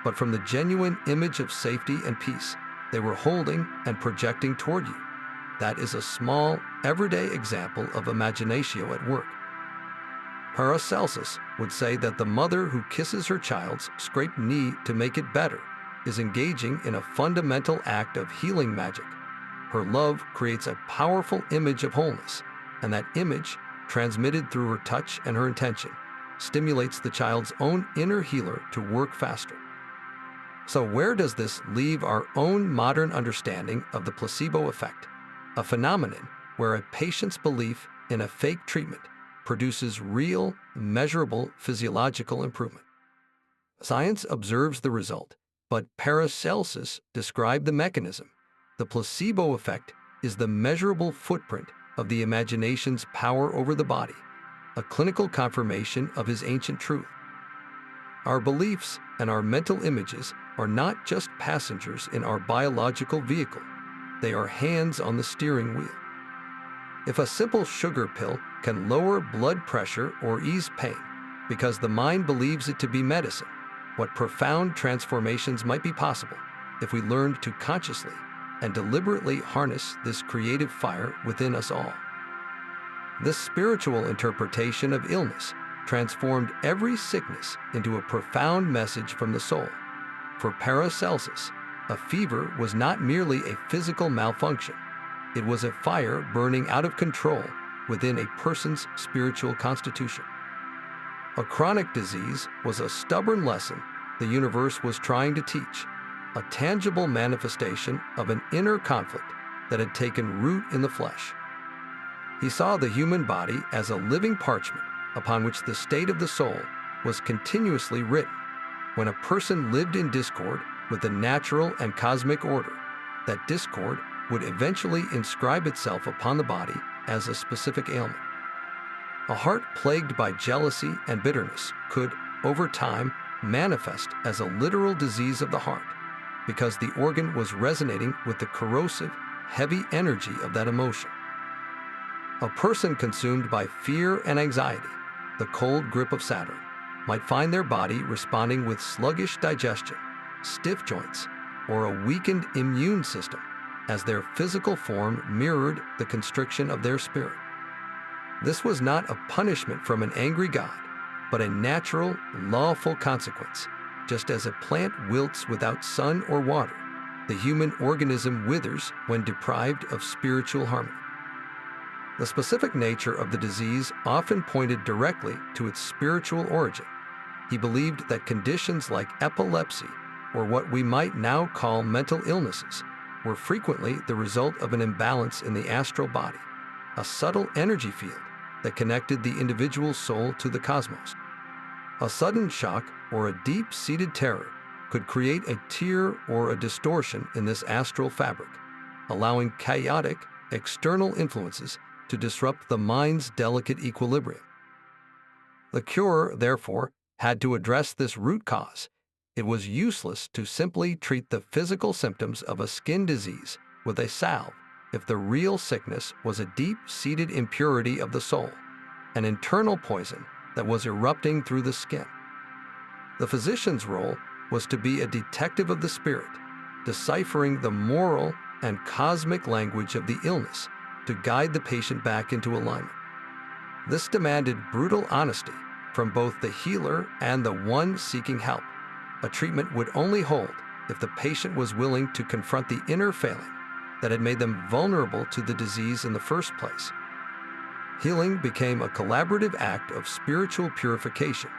but from the genuine image of safety and peace they were holding and projecting toward you. That is a small, everyday example of imaginatio at work. Paracelsus would say that the mother who kisses her child's scraped knee to make it better is engaging in a fundamental act of healing magic. Her love creates a powerful image of wholeness, and that image, transmitted through her touch and her intention, stimulates the child's own inner healer to work faster. So where does this leave our own modern understanding of the placebo effect, a phenomenon where a patient's belief in a fake treatment produces real, measurable physiological improvement? Science observes the result, but Paracelsus described the mechanism. The placebo effect is the measurable footprint of the imagination's power over the body, a clinical confirmation of his ancient truth. Our beliefs and our mental images are not just passengers in our biological vehicle, they are hands on the steering wheel. If a simple sugar pill can lower blood pressure or ease pain because the mind believes it to be medicine, what profound transformations might be possible if we learned to consciously and deliberately harness this creative fire within us all. This spiritual interpretation of illness transformed every sickness into a profound message from the soul. For Paracelsus, a fever was not merely a physical malfunction. It was a fire burning out of control within a person's spiritual constitution. A chronic disease was a stubborn lesson the universe was trying to teach, a tangible manifestation of an inner conflict that had taken root in the flesh. He saw the human body as a living parchment upon which the state of the soul was continuously written. When a person lived in discord with the natural and cosmic order, that discord would eventually inscribe itself upon the body as a specific ailment. A heart plagued by jealousy and bitterness could, over time, manifest as a literal disease of the heart, because the organ was resonating with the corrosive, heavy energy of that emotion. A person consumed by fear and anxiety, the cold grip of Saturn, might find their body responding with sluggish digestion, stiff joints, or a weakened immune system, as their physical form mirrored the constriction of their spirit. This was not a punishment from an angry God, but a natural, lawful consequence. Just as a plant wilts without sun or water, the human organism withers when deprived of spiritual harmony. The specific nature of the disease often pointed directly to its spiritual origin. He believed that conditions like epilepsy, or what we might now call mental illnesses, were frequently the result of an imbalance in the astral body, a subtle energy field that connected the individual soul to the cosmos. A sudden shock or a deep-seated terror could create a tear or a distortion in this astral fabric, allowing chaotic, external influences to disrupt the mind's delicate equilibrium. The cure, therefore, had to address this root cause. It was useless to simply treat the physical symptoms of a skin disease with a salve if the real sickness was a deep-seated impurity of the soul, an internal poison that was erupting through the skin. The physician's role was to be a detective of the spirit, deciphering the moral and cosmic language of the illness to guide the patient back into alignment. This demanded brutal honesty from both the healer and the one seeking help. A treatment would only hold if the patient was willing to confront the inner failing that had made them vulnerable to the disease in the first place. Healing became a collaborative act of spiritual purification,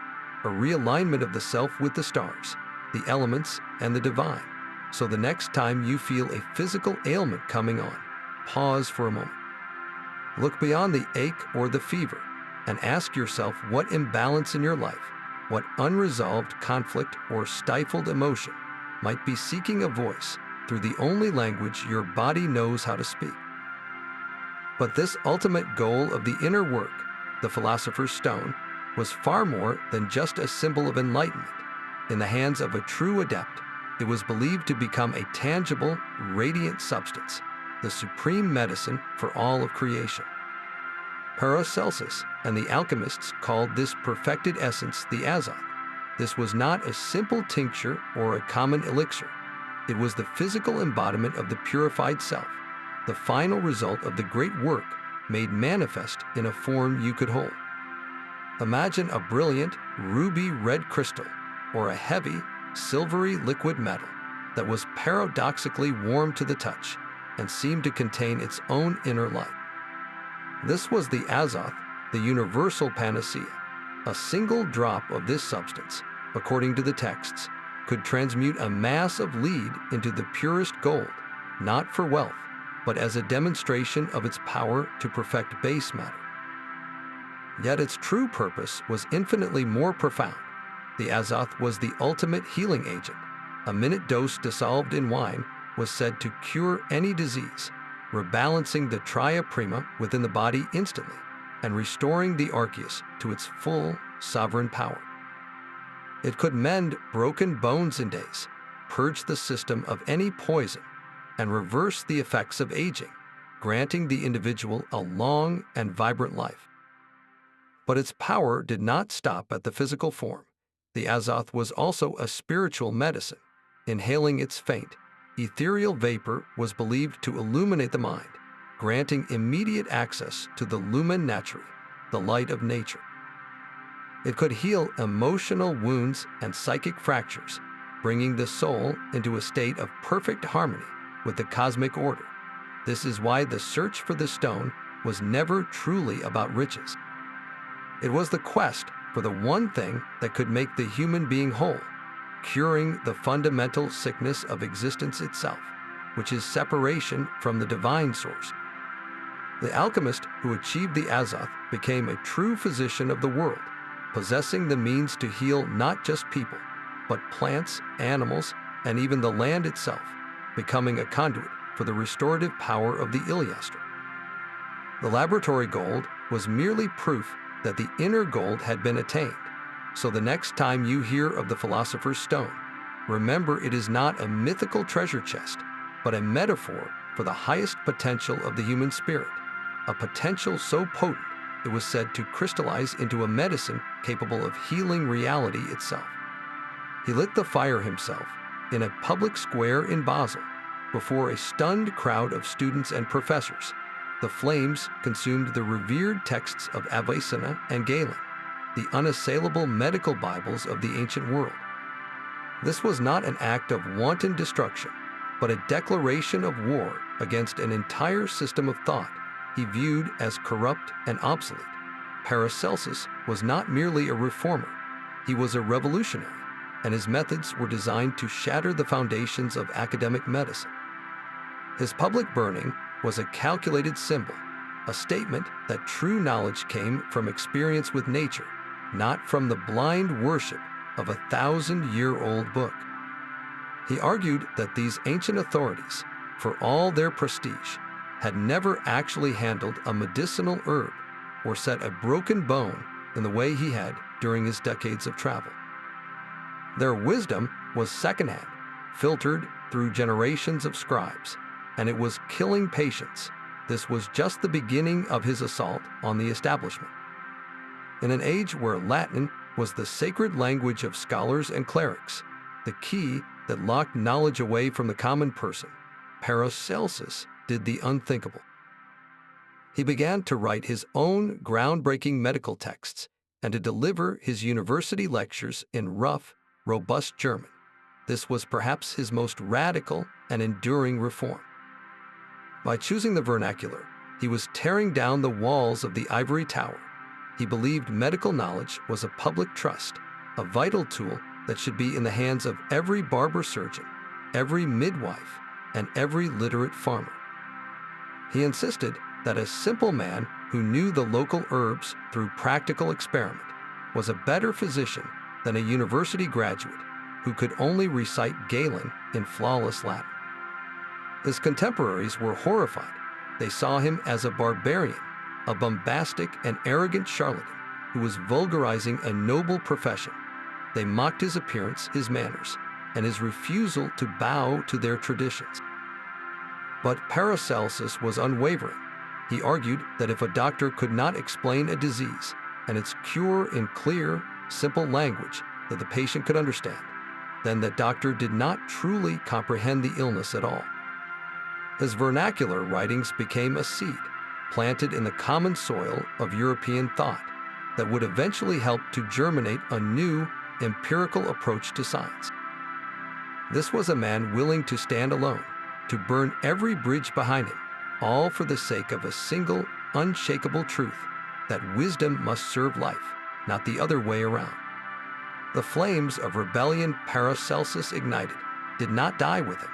a realignment of the self with the stars, the elements, and the divine. So the next time you feel a physical ailment coming on, pause for a moment. Look beyond the ache or the fever and ask yourself what imbalance in your life, what unresolved conflict or stifled emotion might be seeking a voice through the only language your body knows how to speak. But this ultimate goal of the inner work, the philosopher's stone, was far more than just a symbol of enlightenment. In the hands of a true adept, it was believed to become a tangible, radiant substance, the supreme medicine for all of creation. Paracelsus and the alchemists called this perfected essence the azoth. This was not a simple tincture or a common elixir. It was the physical embodiment of the purified self, the final result of the great work made manifest in a form you could hold. Imagine a brilliant, ruby-red crystal or a heavy, silvery liquid metal that was paradoxically warm to the touch and seemed to contain its own inner light. This was the azoth, the universal panacea. A single drop of this substance, according to the texts, could transmute a mass of lead into the purest gold, not for wealth, but as a demonstration of its power to perfect base matter. Yet its true purpose was infinitely more profound. The azoth was the ultimate healing agent. A minute dose dissolved in wine was said to cure any disease, rebalancing the Tria Prima within the body instantly and restoring the Archeus to its full sovereign power. It could mend broken bones in days, purge the system of any poison, and reverse the effects of aging, granting the individual a long and vibrant life. But its power did not stop at the physical form. The azoth was also a spiritual medicine. Inhaling its faint, ethereal vapor was believed to illuminate the mind, granting immediate access to the lumen naturae, the light of nature. It could heal emotional wounds and psychic fractures, bringing the soul into a state of perfect harmony with the cosmic order. This is why the search for the stone was never truly about riches. It was the quest for the one thing that could make the human being whole, curing the fundamental sickness of existence itself, which is separation from the divine source. The alchemist who achieved the azoth became a true physician of the world, possessing the means to heal not just people, but plants, animals, and even the land itself, becoming a conduit for the restorative power of the Iliastra. The laboratory gold was merely proof that the inner gold had been attained. So the next time you hear of the philosopher's stone, remember it is not a mythical treasure chest, but a metaphor for the highest potential of the human spirit, a potential so potent it was said to crystallize into a medicine capable of healing reality itself. He lit the fire himself in a public square in Basel before a stunned crowd of students and professors. The flames consumed the revered texts of Avicenna and Galen, the unassailable medical Bibles of the ancient world. This was not an act of wanton destruction, but a declaration of war against an entire system of thought he viewed as corrupt and obsolete. Paracelsus was not merely a reformer, he was a revolutionary, and his methods were designed to shatter the foundations of academic medicine. His public burning was a calculated symbol, a statement that true knowledge came from experience with nature, not from the blind worship of a 1,000-year-old book. He argued that these ancient authorities, for all their prestige, had never actually handled a medicinal herb or set a broken bone in the way he had during his decades of travel. Their wisdom was secondhand, filtered through generations of scribes, and it was killing patients. This was just the beginning of his assault on the establishment. In an age where Latin was the sacred language of scholars and clerics, the key that locked knowledge away from the common person, Paracelsus did the unthinkable. He began to write his own groundbreaking medical texts and to deliver his university lectures in rough, robust German. This was perhaps his most radical and enduring reform. By choosing the vernacular, he was tearing down the walls of the ivory tower. He believed medical knowledge was a public trust, a vital tool that should be in the hands of every barber surgeon, every midwife, and every literate farmer. He insisted that a simple man who knew the local herbs through practical experiment was a better physician than a university graduate who could only recite Galen in flawless Latin. His contemporaries were horrified. They saw him as a barbarian, a bombastic and arrogant charlatan who was vulgarizing a noble profession. They mocked his appearance, his manners, and his refusal to bow to their traditions. But Paracelsus was unwavering. He argued that if a doctor could not explain a disease and its cure in clear, simple language that the patient could understand, then that doctor did not truly comprehend the illness at all. His vernacular writings became a seed planted in the common soil of European thought that would eventually help to germinate a new, empirical approach to science. This was a man willing to stand alone, to burn every bridge behind him, all for the sake of a single, unshakable truth, that wisdom must serve life, not the other way around. The flames of rebellion Paracelsus ignited did not die with him.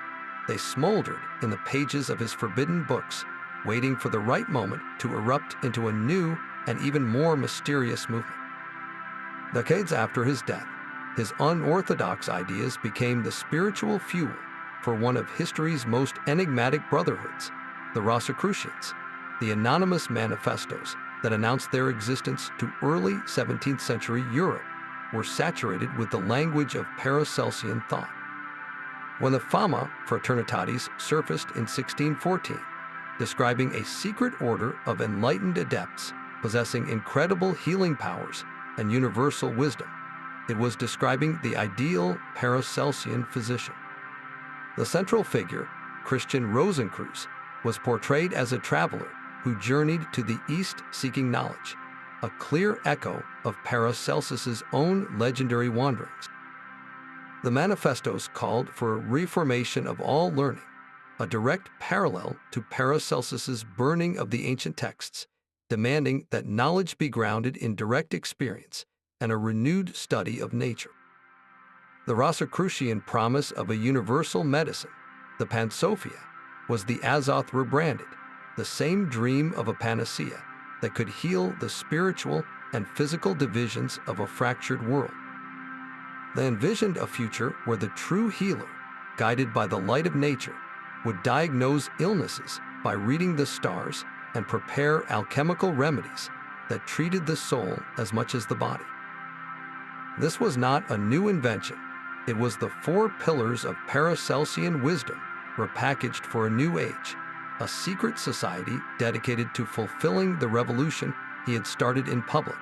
They smoldered in the pages of his forbidden books, waiting for the right moment to erupt into a new and even more mysterious movement. Decades after his death, his unorthodox ideas became the spiritual fuel for one of history's most enigmatic brotherhoods, the Rosicrucians. The anonymous manifestos that announced their existence to early 17th century Europe were saturated with the language of Paracelsian thought. When the Fama Fraternitatis surfaced in 1614, describing a secret order of enlightened adepts possessing incredible healing powers and universal wisdom, it was describing the ideal Paracelsian physician. The central figure, Christian Rosenkreuz, was portrayed as a traveler who journeyed to the East seeking knowledge, a clear echo of Paracelsus's own legendary wanderings. The manifestos called for a reformation of all learning, a direct parallel to Paracelsus's burning of the ancient texts, demanding that knowledge be grounded in direct experience and a renewed study of nature. The Rosicrucian promise of a universal medicine, the Pansophia, was the Azoth rebranded, the same dream of a panacea that could heal the spiritual and physical divisions of a fractured world. They envisioned a future where the true healer, guided by the light of nature, would diagnose illnesses by reading the stars and prepare alchemical remedies that treated the soul as much as the body. This was not a new invention. It was the four pillars of Paracelsian wisdom repackaged for a new age, a secret society dedicated to fulfilling the revolution he had started in public.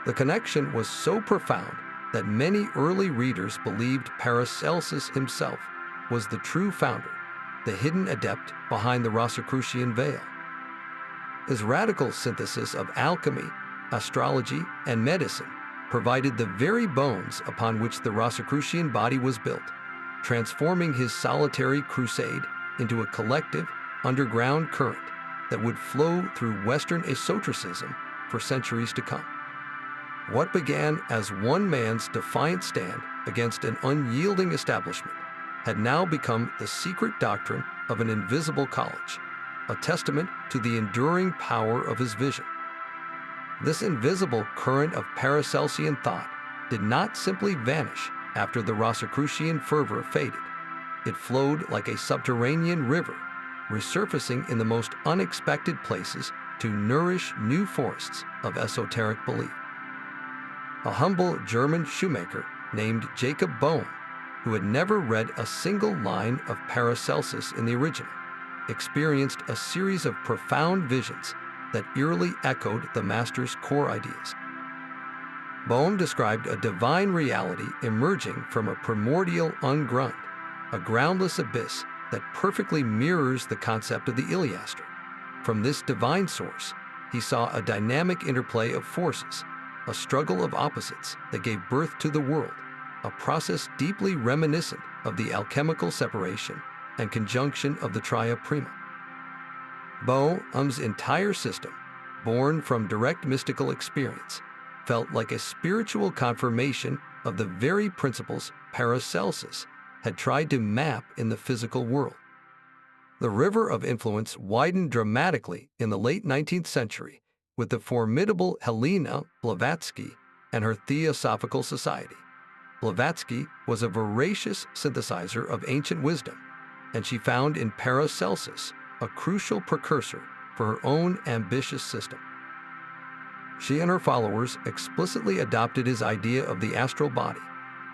The connection was so profound that many early readers believed Paracelsus himself was the true founder, the hidden adept behind the Rosicrucian veil. His radical synthesis of alchemy, astrology, and medicine provided the very bones upon which the Rosicrucian body was built, transforming his solitary crusade into a collective, underground current that would flow through Western esotericism for centuries to come. What began as one man's defiant stand against an unyielding establishment had now become the secret doctrine of an invisible college, a testament to the enduring power of his vision. This invisible current of Paracelsian thought did not simply vanish after the Rosicrucian fervor faded. It flowed like a subterranean river, resurfacing in the most unexpected places to nourish new forests of esoteric belief. A humble German shoemaker named Jacob Boehme, who had never read a single line of Paracelsus in the original, experienced a series of profound visions that eerily echoed the master's core ideas. Boehme described a divine reality emerging from a primordial ungrund, a groundless abyss that perfectly mirrors the concept of the Iliaster. From this divine source, he saw a dynamic interplay of forces, a struggle of opposites that gave birth to the world, a process deeply reminiscent of the alchemical separation and conjunction of the Tria Prima. Boehme's entire system, born from direct mystical experience, felt like a spiritual confirmation of the very principles Paracelsus had tried to map in the physical world. The river of influence widened dramatically in the late 19th century with the formidable Helena Blavatsky and her Theosophical Society. Blavatsky was a voracious synthesizer of ancient wisdom, and she found in Paracelsus a crucial precursor for her own ambitious system. She and her followers explicitly adopted his idea of the astral body,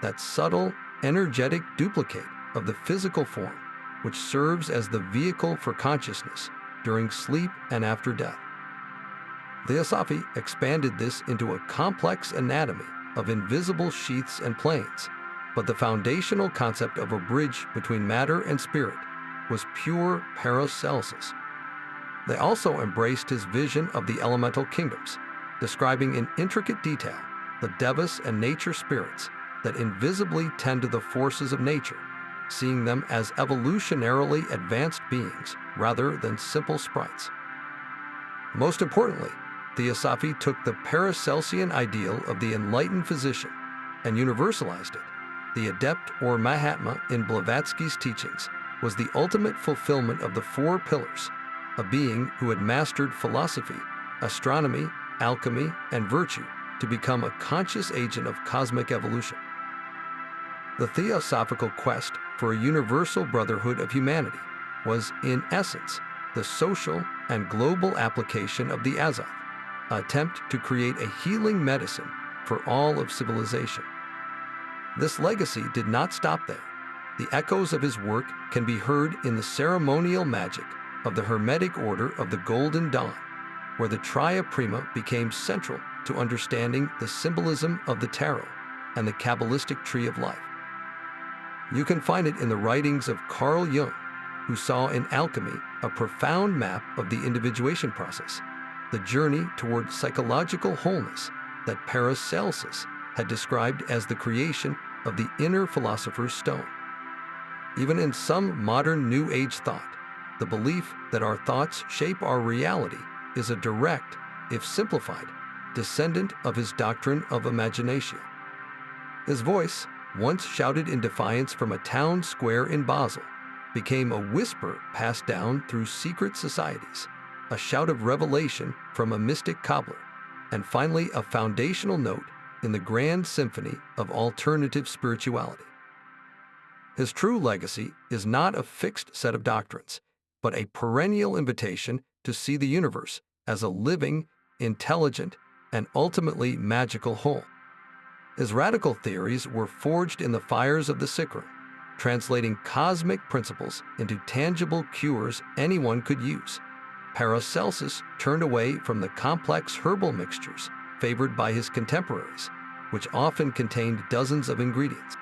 that subtle, energetic duplicate of the physical form which serves as the vehicle for consciousness during sleep and after death. Theosophy expanded this into a complex anatomy of invisible sheaths and planes, but the foundational concept of a bridge between matter and spirit was pure Paracelsus. They also embraced his vision of the elemental kingdoms, describing in intricate detail the devas and nature spirits that invisibly tend to the forces of nature, seeing them as evolutionarily advanced beings rather than simple sprites. Most importantly, Theosophy took the Paracelsian ideal of the enlightened physician and universalized it. The adept or Mahatma in Blavatsky's teachings was the ultimate fulfillment of the four pillars, a being who had mastered philosophy, astronomy, alchemy, and virtue to become a conscious agent of cosmic evolution. The theosophical quest for a universal brotherhood of humanity was, in essence, the social and global application of the Azoth, an attempt to create a healing medicine for all of civilization. This legacy did not stop there. The echoes of his work can be heard in the ceremonial magic of the Hermetic Order of the Golden Dawn, where the Tria Prima became central to understanding the symbolism of the tarot and the Kabbalistic tree of life. You can find it in the writings of Carl Jung, who saw in alchemy a profound map of the individuation process, the journey toward psychological wholeness that Paracelsus had described as the creation of the inner philosopher's stone. Even in some modern New Age thought, the belief that our thoughts shape our reality is a direct, if simplified, descendant of his doctrine of imagination. His voice, once shouted in defiance from a town square in Basel, became a whisper passed down through secret societies, a shout of revelation from a mystic cobbler, and finally a foundational note in the grand symphony of alternative spirituality. His true legacy is not a fixed set of doctrines, but a perennial invitation to see the universe as a living, intelligent, and ultimately magical whole. His radical theories were forged in the fires of the sick room, translating cosmic principles into tangible cures anyone could use. Paracelsus turned away from the complex herbal mixtures favored by his contemporaries, which often contained dozens of ingredients.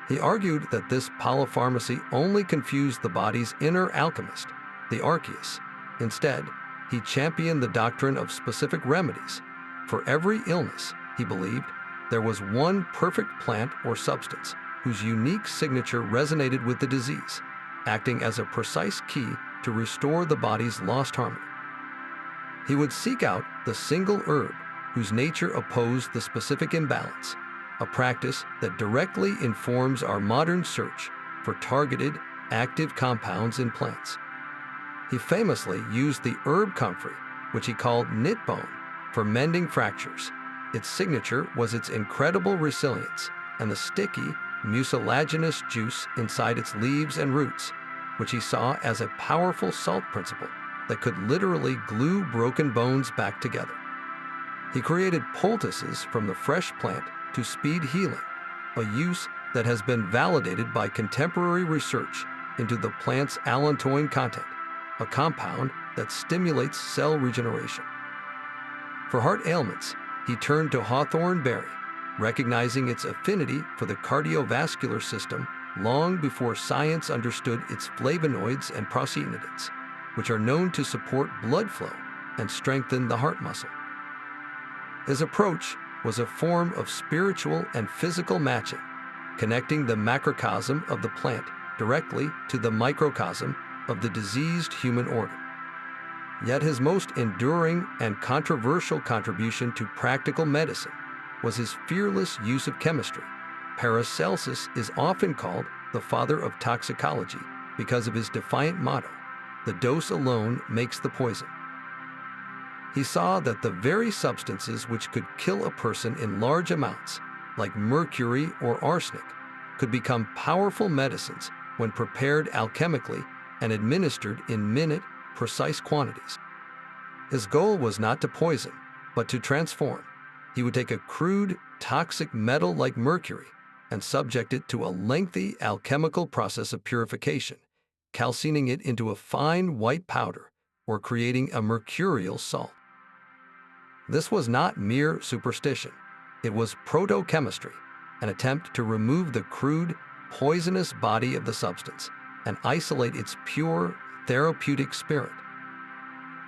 He argued that this polypharmacy only confused the body's inner alchemist, the Archeus. Instead, he championed the doctrine of specific remedies. For every illness, he believed, there was one perfect plant or substance whose unique signature resonated with the disease, acting as a precise key to restore the body's lost harmony. He would seek out the single herb whose nature opposed the specific imbalance, a practice that directly informs our modern search for targeted, active compounds in plants. He famously used the herb comfrey, which he called knit bone, for mending fractures. Its signature was its incredible resilience and the sticky, mucilaginous juice inside its leaves and roots, which he saw as a powerful salt principle that could literally glue broken bones back together. He created poultices from the fresh plant to speed healing, a use that has been validated by contemporary research into the plant's allantoin content, a compound that stimulates cell regeneration. For heart ailments, he turned to hawthorn berry, recognizing its affinity for the cardiovascular system long before science understood its flavonoids and procyanidins, which are known to support blood flow and strengthen the heart muscle. His approach was a form of spiritual and physical matching, connecting the macrocosm of the plant directly to the microcosm of the diseased human organ. Yet his most enduring and controversial contribution to practical medicine was his fearless use of chemistry. Paracelsus is often called the father of toxicology because of his defiant motto, "The dose alone makes the poison." He saw that the very substances which could kill a person in large amounts, like mercury or arsenic, could become powerful medicines when prepared alchemically and administered in minute, precise quantities. His goal was not to poison, but to transform. He would take a crude, toxic metal like mercury, and subject it to a lengthy alchemical process of purification, calcining it into a fine white powder or creating a mercurial salt. This was not mere superstition. It was proto-chemistry, an attempt to remove the crude, poisonous body of the substance and isolate its pure, therapeutic spirit.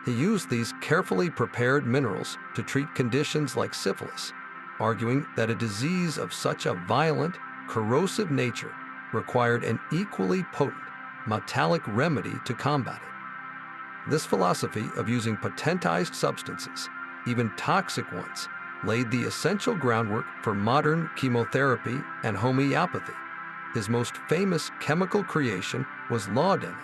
He used these carefully prepared minerals to treat conditions like syphilis, arguing that a disease of such a violent, corrosive nature required an equally potent, metallic remedy to combat it. This philosophy of using potentized substances, even toxic ones, laid the essential groundwork for modern chemotherapy and homeopathy. His most famous chemical creation was laudanum,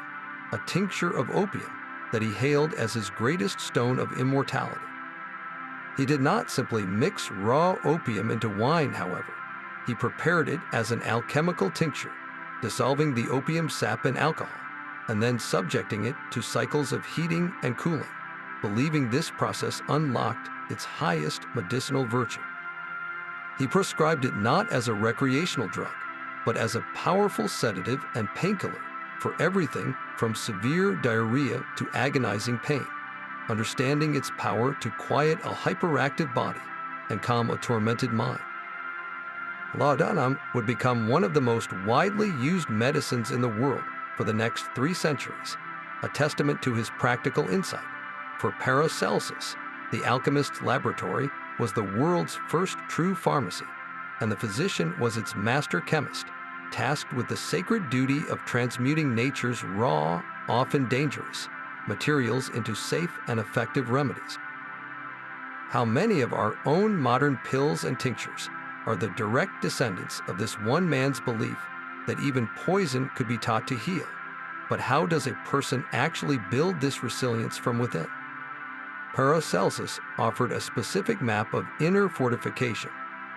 a tincture of opium that he hailed as his greatest stone of immortality. He did not simply mix raw opium into wine, however. He prepared it as an alchemical tincture, dissolving the opium sap in alcohol, and then subjecting it to cycles of heating and cooling, believing this process unlocked its highest medicinal virtue. He prescribed it not as a recreational drug, but as a powerful sedative and painkiller for everything from severe diarrhea to agonizing pain, understanding its power to quiet a hyperactive body and calm a tormented mind. Laudanum would become one of the most widely used medicines in the world for the next 3 centuries, a testament to his practical insight. For Paracelsus, the alchemist's laboratory was the world's first true pharmacy, and the physician was its master chemist, tasked with the sacred duty of transmuting nature's raw, often dangerous, materials into safe and effective remedies. How many of our own modern pills and tinctures are the direct descendants of this one man's belief that even poison could be taught to heal? But how does a person actually build this resilience from within? Paracelsus offered a specific map of inner fortification,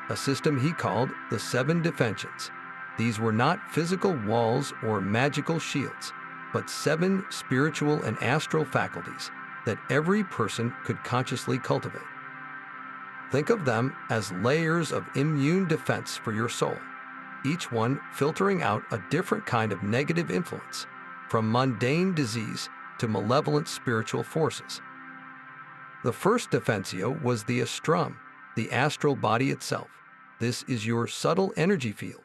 a system he called the 7 defensions. These were not physical walls or magical shields, but 7 spiritual and astral faculties that every person could consciously cultivate. Think of them as layers of immune defense for your soul, each one filtering out a different kind of negative influence, from mundane disease to malevolent spiritual forces. The first defensio was the astrum, the astral body itself. This is your subtle energy field,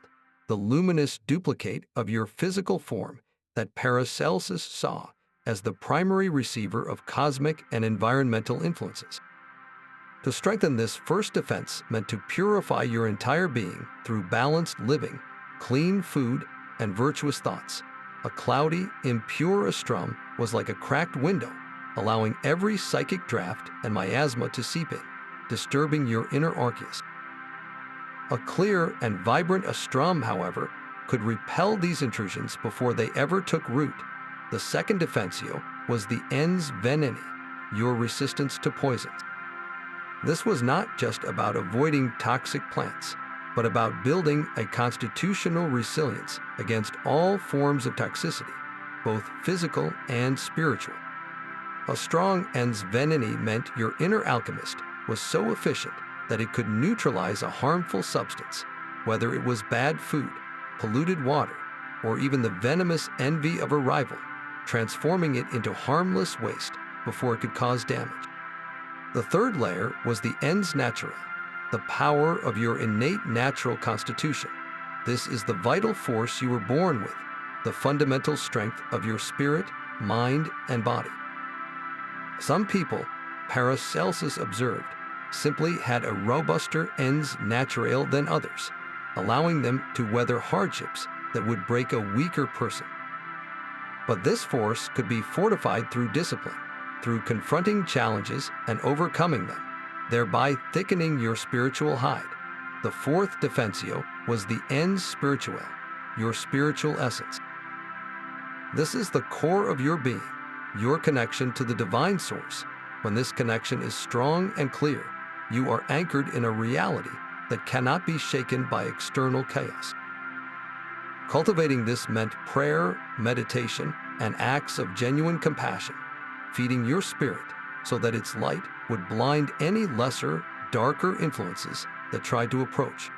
the luminous duplicate of your physical form that Paracelsus saw as the primary receiver of cosmic and environmental influences. To strengthen this first defense meant to purify your entire being through balanced living, clean food, and virtuous thoughts. A cloudy, impure astrum was like a cracked window, allowing every psychic draft and miasma to seep in, disturbing your inner Archeus. A clear and vibrant astrum, however, could repel these intrusions before they ever took root. The second defensio was the ens veneni, your resistance to poisons. This was not just about avoiding toxic plants, but about building a constitutional resilience against all forms of toxicity, both physical and spiritual. A strong ens veneni meant your inner alchemist was so efficient that it could neutralize a harmful substance, whether it was bad food, polluted water, or even the venomous envy of a rival, transforming it into harmless waste before it could cause damage. The third layer was the ens naturale, the power of your innate natural constitution. This is the vital force you were born with, the fundamental strength of your spirit, mind, and body. Some people, Paracelsus observed, simply had a robuster ens naturale than others, allowing them to weather hardships that would break a weaker person. But this force could be fortified through discipline, through confronting challenges and overcoming them, thereby thickening your spiritual hide. The fourth defensio was the ens spirituale, your spiritual essence. This is the core of your being, your connection to the divine source. When this connection is strong and clear, you are anchored in a reality that cannot be shaken by external chaos. Cultivating this meant prayer, meditation, and acts of genuine compassion, feeding your spirit so that its light would blind any lesser, darker influences that tried to approach.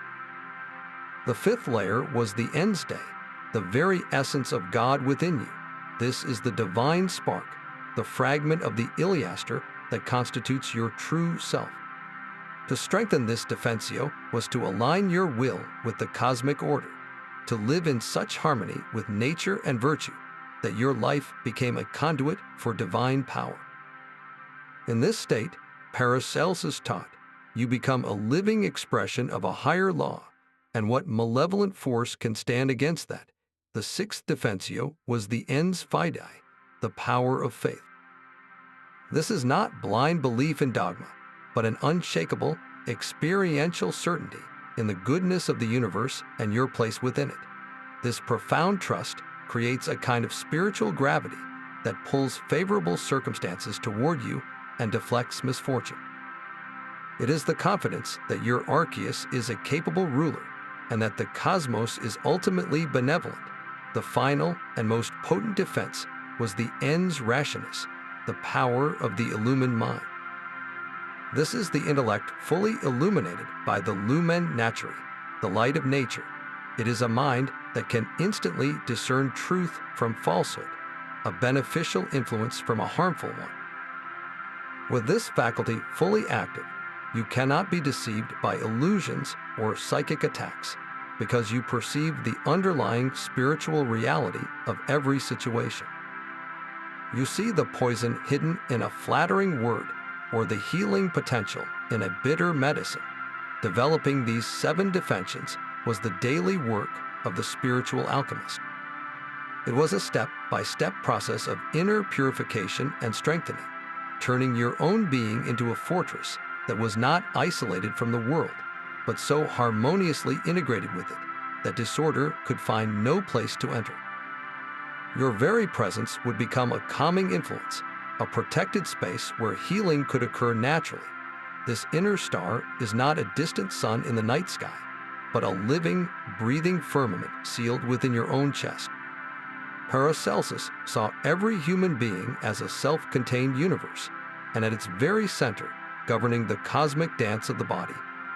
The fifth layer was the ens day, the very essence of God within you. This is the divine spark, the fragment of the Iliaster that constitutes your true self. To strengthen this defensio was to align your will with the cosmic order, to live in such harmony with nature and virtue that your life became a conduit for divine power. In this state, Paracelsus taught, you become a living expression of a higher law, and what malevolent force can stand against that? The sixth defensio was the ens fidei, the power of faith. This is not blind belief in dogma, but an unshakable, experiential certainty in the goodness of the universe and your place within it. This profound trust creates a kind of spiritual gravity that pulls favorable circumstances toward you and deflects misfortune. It is the confidence that your Archeus is a capable ruler and that the cosmos is ultimately benevolent. The final and most potent defense was the ens rationis, the power of the illumined mind. This is the intellect fully illuminated by the lumen naturae, the light of nature. It is a mind that can instantly discern truth from falsehood, a beneficial influence from a harmful one. With this faculty fully active, you cannot be deceived by illusions or psychic attacks, because you perceive the underlying spiritual reality of every situation. You see the poison hidden in a flattering word or the healing potential in a bitter medicine. Developing these 7 defensions was the daily work of the spiritual alchemist. It was a step-by-step process of inner purification and strengthening, turning your own being into a fortress that was not isolated from the world, but so harmoniously integrated with it that disorder could find no place to enter. Your very presence would become a calming influence, a protected space where healing could occur naturally. This inner star is not a distant sun in the night sky, but a living, breathing firmament sealed within your own chest. Paracelsus saw every human being as a self-contained universe, and at its very center, governing the cosmic dance of the body,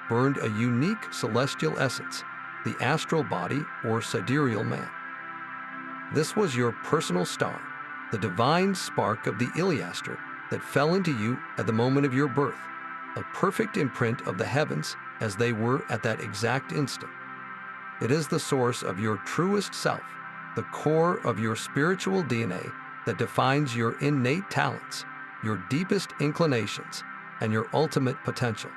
burned a unique celestial essence, the astral body or sidereal man. This was your personal star, the divine spark of the Iliaster that fell into you at the moment of your birth, a perfect imprint of the heavens as they were at that exact instant. It is the source of your truest self, the core of your spiritual DNA that defines your innate talents, your deepest inclinations, and your ultimate potential.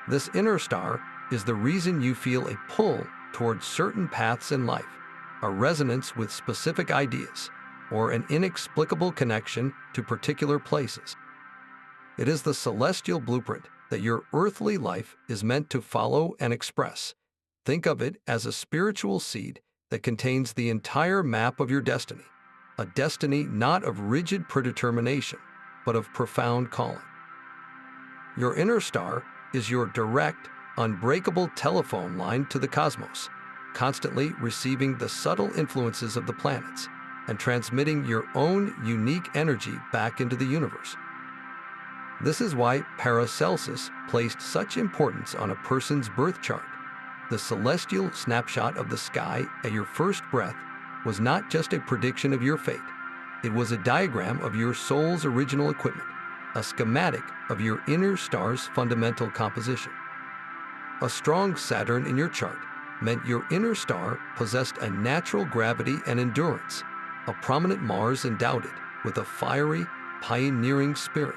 This inner star is the reason you feel a pull towards certain paths in life, a resonance with specific ideas, or an inexplicable connection to particular places. It is the celestial blueprint that your earthly life is meant to follow and express. Think of it as a spiritual seed that contains the entire map of your destiny, a destiny not of rigid predetermination, but of profound calling. Your inner star is your direct, unbreakable telephone line to the cosmos, constantly receiving the subtle influences of the planets and transmitting your own unique energy back into the universe. This is why Paracelsus placed such importance on a person's birth chart. The celestial snapshot of the sky at your first breath was not just a prediction of your fate. It was a diagram of your soul's original equipment, a schematic of your inner star's fundamental composition. A strong Saturn in your chart meant your inner star possessed a natural gravity and endurance. A prominent Mars endowed it with a fiery, pioneering spirit.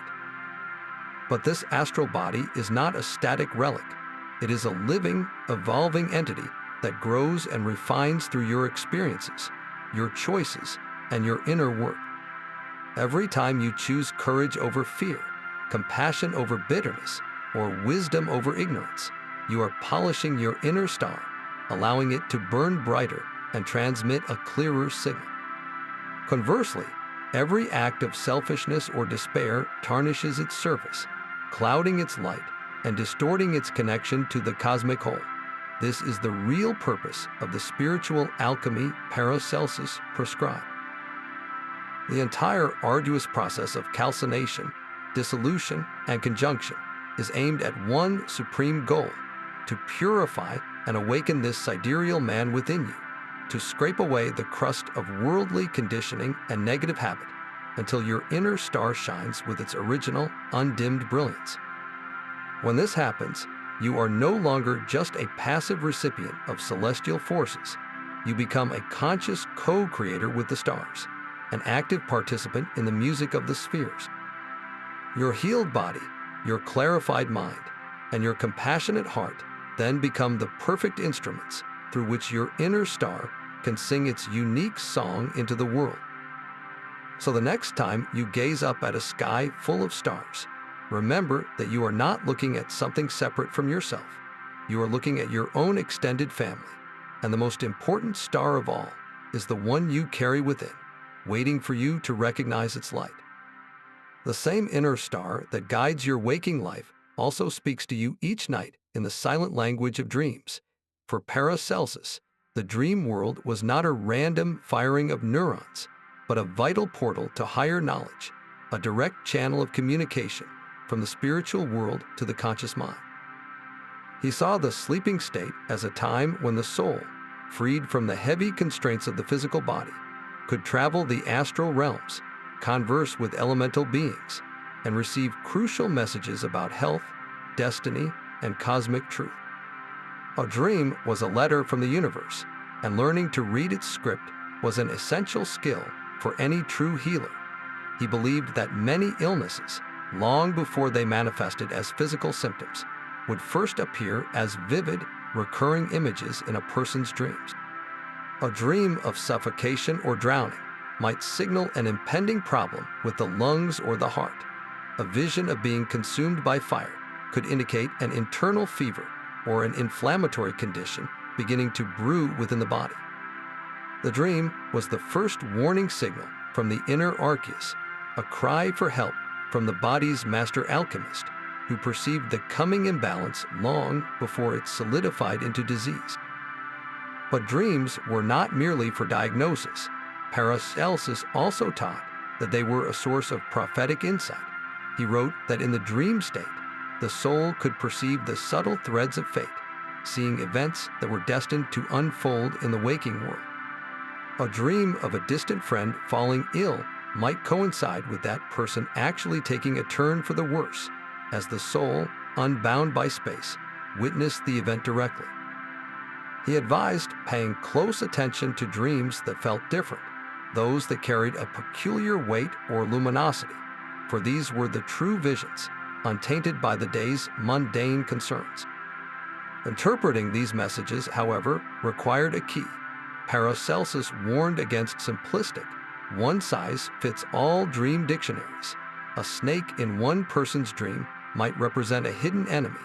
But this astral body is not a static relic. It is a living, evolving entity that grows and refines through your experiences, your choices, and your inner work. Every time you choose courage over fear, compassion over bitterness, or wisdom over ignorance, you are polishing your inner star, allowing it to burn brighter and transmit a clearer signal. Conversely, every act of selfishness or despair tarnishes its surface, clouding its light and distorting its connection to the cosmic whole. This is the real purpose of the spiritual alchemy Paracelsus prescribed. The entire arduous process of calcination, dissolution, and conjunction is aimed at one supreme goal: to purify and awaken this sidereal man within you, to scrape away the crust of worldly conditioning and negative habit until your inner star shines with its original, undimmed brilliance. When this happens, you are no longer just a passive recipient of celestial forces. You become a conscious co-creator with the stars, an active participant in the music of the spheres. Your healed body, your clarified mind, and your compassionate heart then become the perfect instruments through which your inner star can sing its unique song into the world. So the next time you gaze up at a sky full of stars, remember that you are not looking at something separate from yourself. You are looking at your own extended family, and the most important star of all is the one you carry within, waiting for you to recognize its light. The same inner star that guides your waking life also speaks to you each night in the silent language of dreams. For Paracelsus, the dream world was not a random firing of neurons, but a vital portal to higher knowledge, a direct channel of communication from the spiritual world to the conscious mind. He saw the sleeping state as a time when the soul, freed from the heavy constraints of the physical body, could travel the astral realms, converse with elemental beings, and receive crucial messages about health, destiny, and cosmic truth. A dream was a letter from the universe, and learning to read its script was an essential skill for any true healer. He believed that many illnesses, long before they manifested as physical symptoms, would first appear as vivid, recurring images in a person's dreams. A dream of suffocation or drowning might signal an impending problem with the lungs or the heart. A vision of being consumed by fire could indicate an internal fever or an inflammatory condition beginning to brew within the body. The dream was the first warning signal from the inner Archeus, a cry for help from the body's master alchemist, who perceived the coming imbalance long before it solidified into disease. But dreams were not merely for diagnosis. Paracelsus also taught that they were a source of prophetic insight. He wrote that in the dream state, the soul could perceive the subtle threads of fate, seeing events that were destined to unfold in the waking world. A dream of a distant friend falling ill might coincide with that person actually taking a turn for the worse, as the soul, unbound by space, witnessed the event directly. He advised paying close attention to dreams that felt different, those that carried a peculiar weight or luminosity, for these were the true visions, untainted by the day's mundane concerns. Interpreting these messages, however, required a key. Paracelsus warned against simplistic, one-size-fits-all dream dictionaries. A snake in one person's dream might represent a hidden enemy,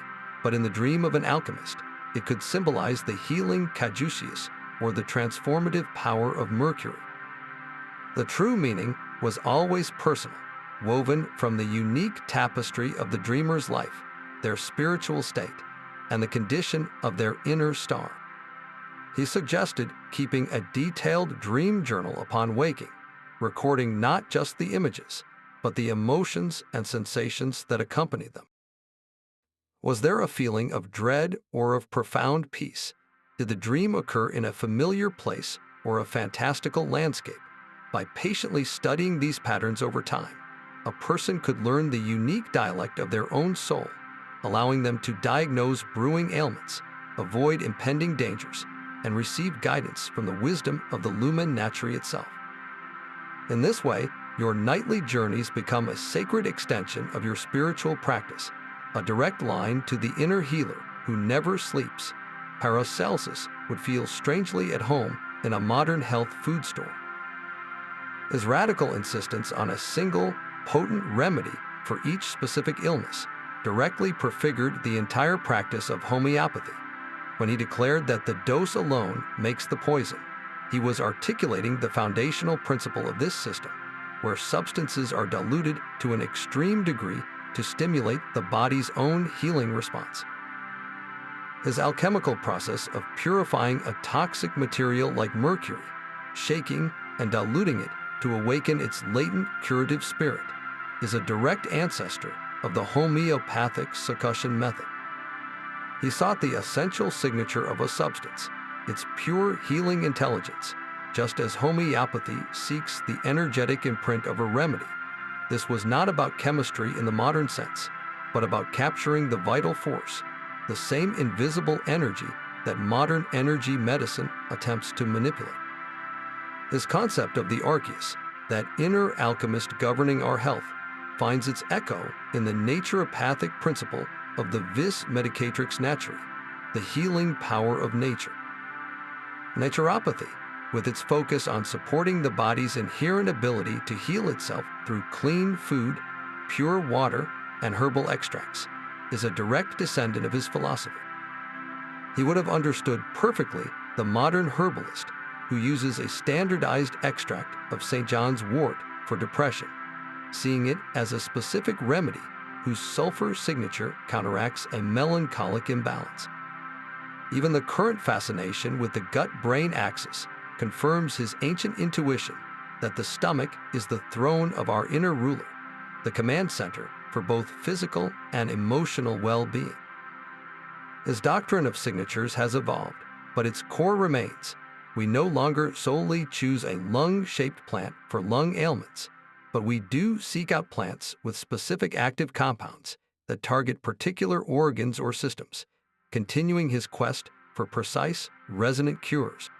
but in the dream of an alchemist, it could symbolize the healing caduceus or the transformative power of mercury. The true meaning was always personal, woven from the unique tapestry of the dreamer's life, their spiritual state, and the condition of their inner star. He suggested keeping a detailed dream journal upon waking, recording not just the images, but the emotions and sensations that accompany them. Was there a feeling of dread or of profound peace? Did the dream occur in a familiar place or a fantastical landscape? By patiently studying these patterns over time, a person could learn the unique dialect of their own soul, allowing them to diagnose brewing ailments, avoid impending dangers, and receive guidance from the wisdom of the lumen naturae itself. In this way, your nightly journeys become a sacred extension of your spiritual practice, a direct line to the inner healer who never sleeps. Paracelsus would feel strangely at home in a modern health food store. His radical insistence on a single, potent remedy for each specific illness directly prefigured the entire practice of homeopathy. When he declared that the dose alone makes the poison, he was articulating the foundational principle of this system, where substances are diluted to an extreme degree to stimulate the body's own healing response. His alchemical process of purifying a toxic material like mercury, shaking and diluting it to awaken its latent curative spirit, is a direct ancestor of the homeopathic succussion method. He sought the essential signature of a substance, its pure healing intelligence, just as homeopathy seeks the energetic imprint of a remedy. This was not about chemistry in the modern sense, but about capturing the vital force, the same invisible energy that modern energy medicine attempts to manipulate. His concept of the Archeus, that inner alchemist governing our health, finds its echo in the naturopathic principle of the vis medicatrix naturae, the healing power of nature. Naturopathy, with its focus on supporting the body's inherent ability to heal itself through clean food, pure water, and herbal extracts, is a direct descendant of his philosophy. He would have understood perfectly the modern herbalist who uses a standardized extract of St. John's wort for depression, seeing it as a specific remedy whose sulfur signature counteracts a melancholic imbalance. Even the current fascination with the gut-brain axis confirms his ancient intuition that the stomach is the throne of our inner ruler, the command center for both physical and emotional well-being. His doctrine of signatures has evolved, but its core remains. We no longer solely choose a lung-shaped plant for lung ailments, but we do seek out plants with specific active compounds that target particular organs or systems, continuing his quest for precise, resonant cures.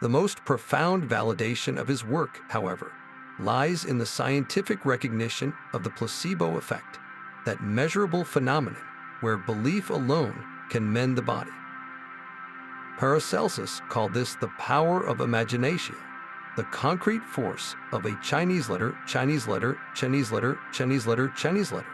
The most profound validation of his work, however, lies in the scientific recognition of the placebo effect, that measurable phenomenon where belief alone can mend the body. Paracelsus called this the power of imaginatio, the concrete force of a Chinese letter, Chinese letter, Chinese letter, Chinese letter, Chinese letter.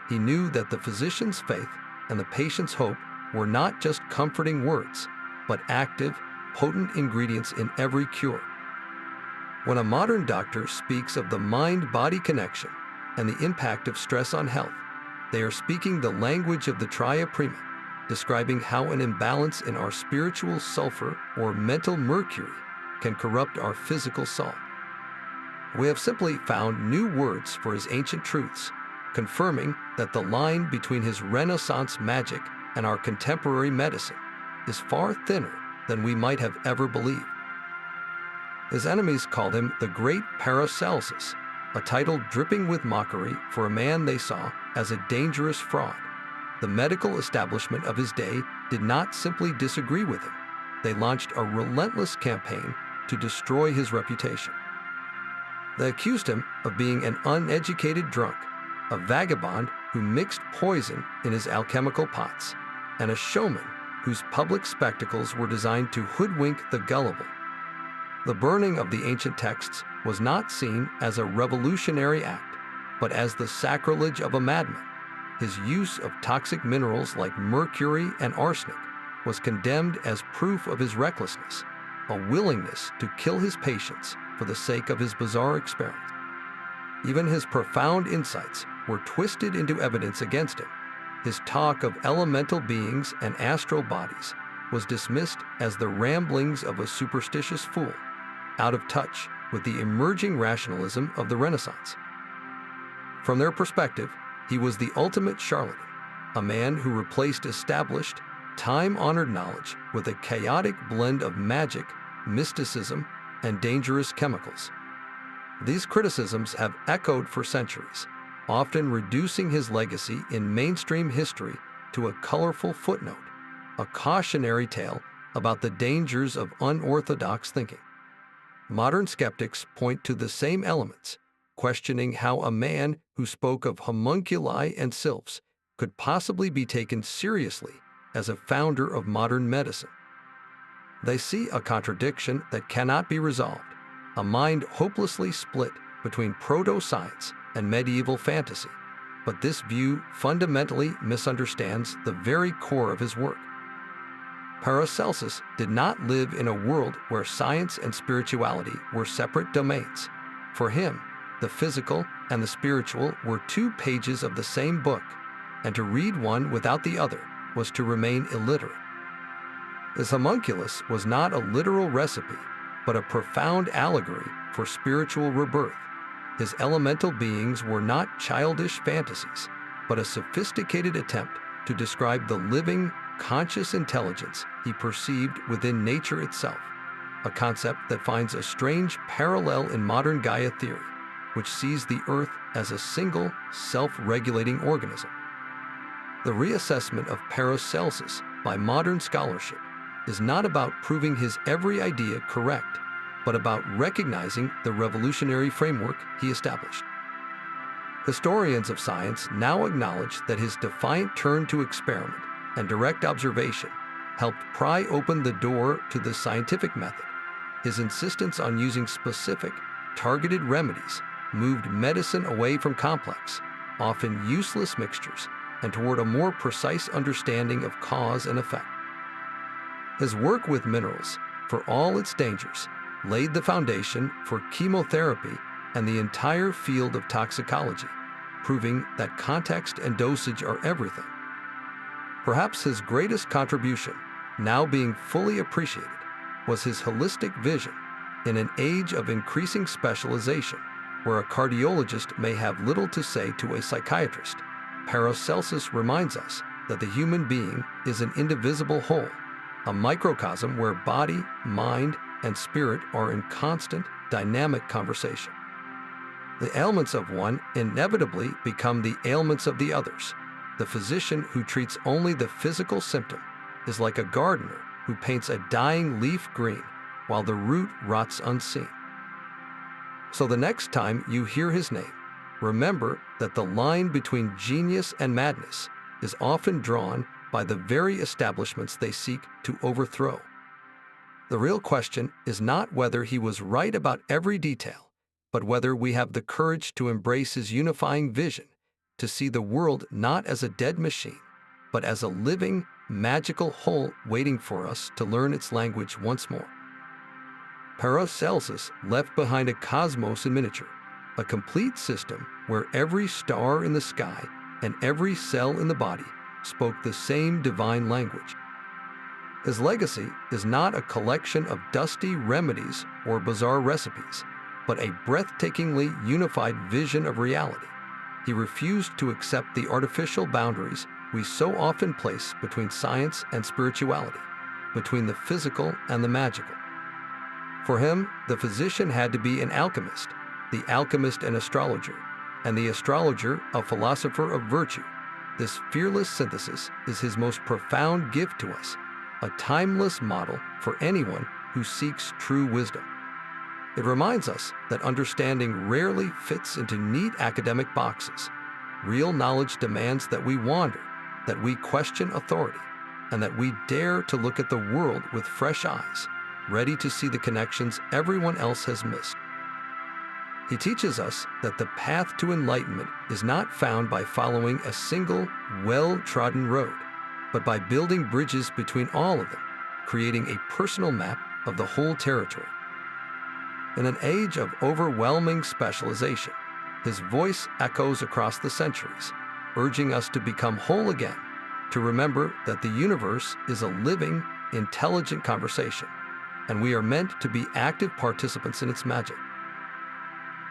He knew that the physician's faith and the patient's hope were not just comforting words, but active, potent ingredients in every cure. When a modern doctor speaks of the mind-body connection and the impact of stress on health, they are speaking the language of the Tria Prima, describing how an imbalance in our spiritual sulfur or mental mercury can corrupt our physical salt. We have simply found new words for his ancient truths, confirming that the line between his Renaissance magic and our contemporary medicine is far thinner than we might have ever believed. His enemies called him the Great Paracelsus, a title dripping with mockery for a man they saw as a dangerous fraud. The medical establishment of his day did not simply disagree with him. They launched a relentless campaign to destroy his reputation. They accused him of being an uneducated drunk, a vagabond who mixed poison in his alchemical pots, and a showman whose public spectacles were designed to hoodwink the gullible. The burning of the ancient texts was not seen as a revolutionary act, but as the sacrilege of a madman. His use of toxic minerals like mercury and arsenic was condemned as proof of his recklessness, a willingness to kill his patients for the sake of his bizarre experiments. Even his profound insights were twisted into evidence against him. His talk of elemental beings and astral bodies was dismissed as the ramblings of a superstitious fool, out of touch with the emerging rationalism of the Renaissance. From their perspective, he was the ultimate charlatan, a man who replaced established, time-honored knowledge with a chaotic blend of magic, mysticism, and dangerous chemicals. These criticisms have echoed for centuries, often reducing his legacy in mainstream history to a colorful footnote, a cautionary tale about the dangers of unorthodox thinking. Modern skeptics point to the same elements, questioning how a man who spoke of homunculi and sylphs could possibly be taken seriously as a founder of modern medicine. They see a contradiction that cannot be resolved, a mind hopelessly split between proto-science and medieval fantasy, but this view fundamentally misunderstands the very core of his work. Paracelsus did not live in a world where science and spirituality were separate domains. For him, the physical and the spiritual were 2 pages of the same book, and to read one without the other was to remain illiterate. His homunculus was not a literal recipe, but a profound allegory for spiritual rebirth. His elemental beings were not childish fantasies, but a sophisticated attempt to describe the living, conscious intelligence he perceived within nature itself, a concept that finds a strange parallel in modern Gaia theory, which sees the Earth as a single, self-regulating organism. The reassessment of Paracelsus by modern scholarship is not about proving his every idea correct, but about recognizing the revolutionary framework he established. Historians of science now acknowledge that his defiant turn to experiment and direct observation helped pry open the door to the scientific method. His insistence on using specific, targeted remedies moved medicine away from complex, often useless mixtures and toward a more precise understanding of cause and effect. His work with minerals, for all its dangers, laid the foundation for chemotherapy and the entire field of toxicology, proving that context and dosage are everything. Perhaps his greatest contribution, now being fully appreciated, was his holistic vision in an age of increasing specialization, where a cardiologist may have little to say to a psychiatrist. Paracelsus reminds us that the human being is an indivisible whole, a microcosm where body, mind, and spirit are in constant, dynamic conversation. The ailments of one inevitably become the ailments of the others. The physician who treats only the physical symptom is like a gardener who paints a dying leaf green while the root rots unseen. So the next time you hear his name, remember that the line between genius and madness is often drawn by the very establishments they seek to overthrow. The real question is not whether he was right about every detail, but whether we have the courage to embrace his unifying vision, to see the world not as a dead machine, but as a living, magical whole waiting for us to learn its language once more. Paracelsus left behind a cosmos in miniature, a complete system where every star in the sky and every cell in the body spoke the same divine language. His legacy is not a collection of dusty remedies or bizarre recipes, but a breathtakingly unified vision of reality. He refused to accept the artificial boundaries we so often place between science and spirituality, between the physical and the magical. For him, the physician had to be an alchemist, the alchemist an astrologer, and the astrologer a philosopher of virtue. This fearless synthesis is his most profound gift to us, a timeless model for anyone who seeks true wisdom. It reminds us that understanding rarely fits into neat academic boxes. Real knowledge demands that we wander, that we question authority, and that we dare to look at the world with fresh eyes, ready to see the connections everyone else has missed. He teaches us that the path to enlightenment is not found by following a single, well-trodden road, but by building bridges between all of them, creating a personal map of the whole territory. In an age of overwhelming specialization, his voice echoes across the centuries, urging us to become whole again, to remember that the universe is a living, intelligent conversation, and we are meant to be active participants in its magic.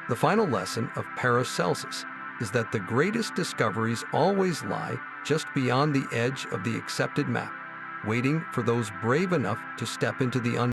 The final lesson of Paracelsus is that the greatest discoveries always lie just beyond the edge of the accepted map, waiting for those brave enough to step into the unknown.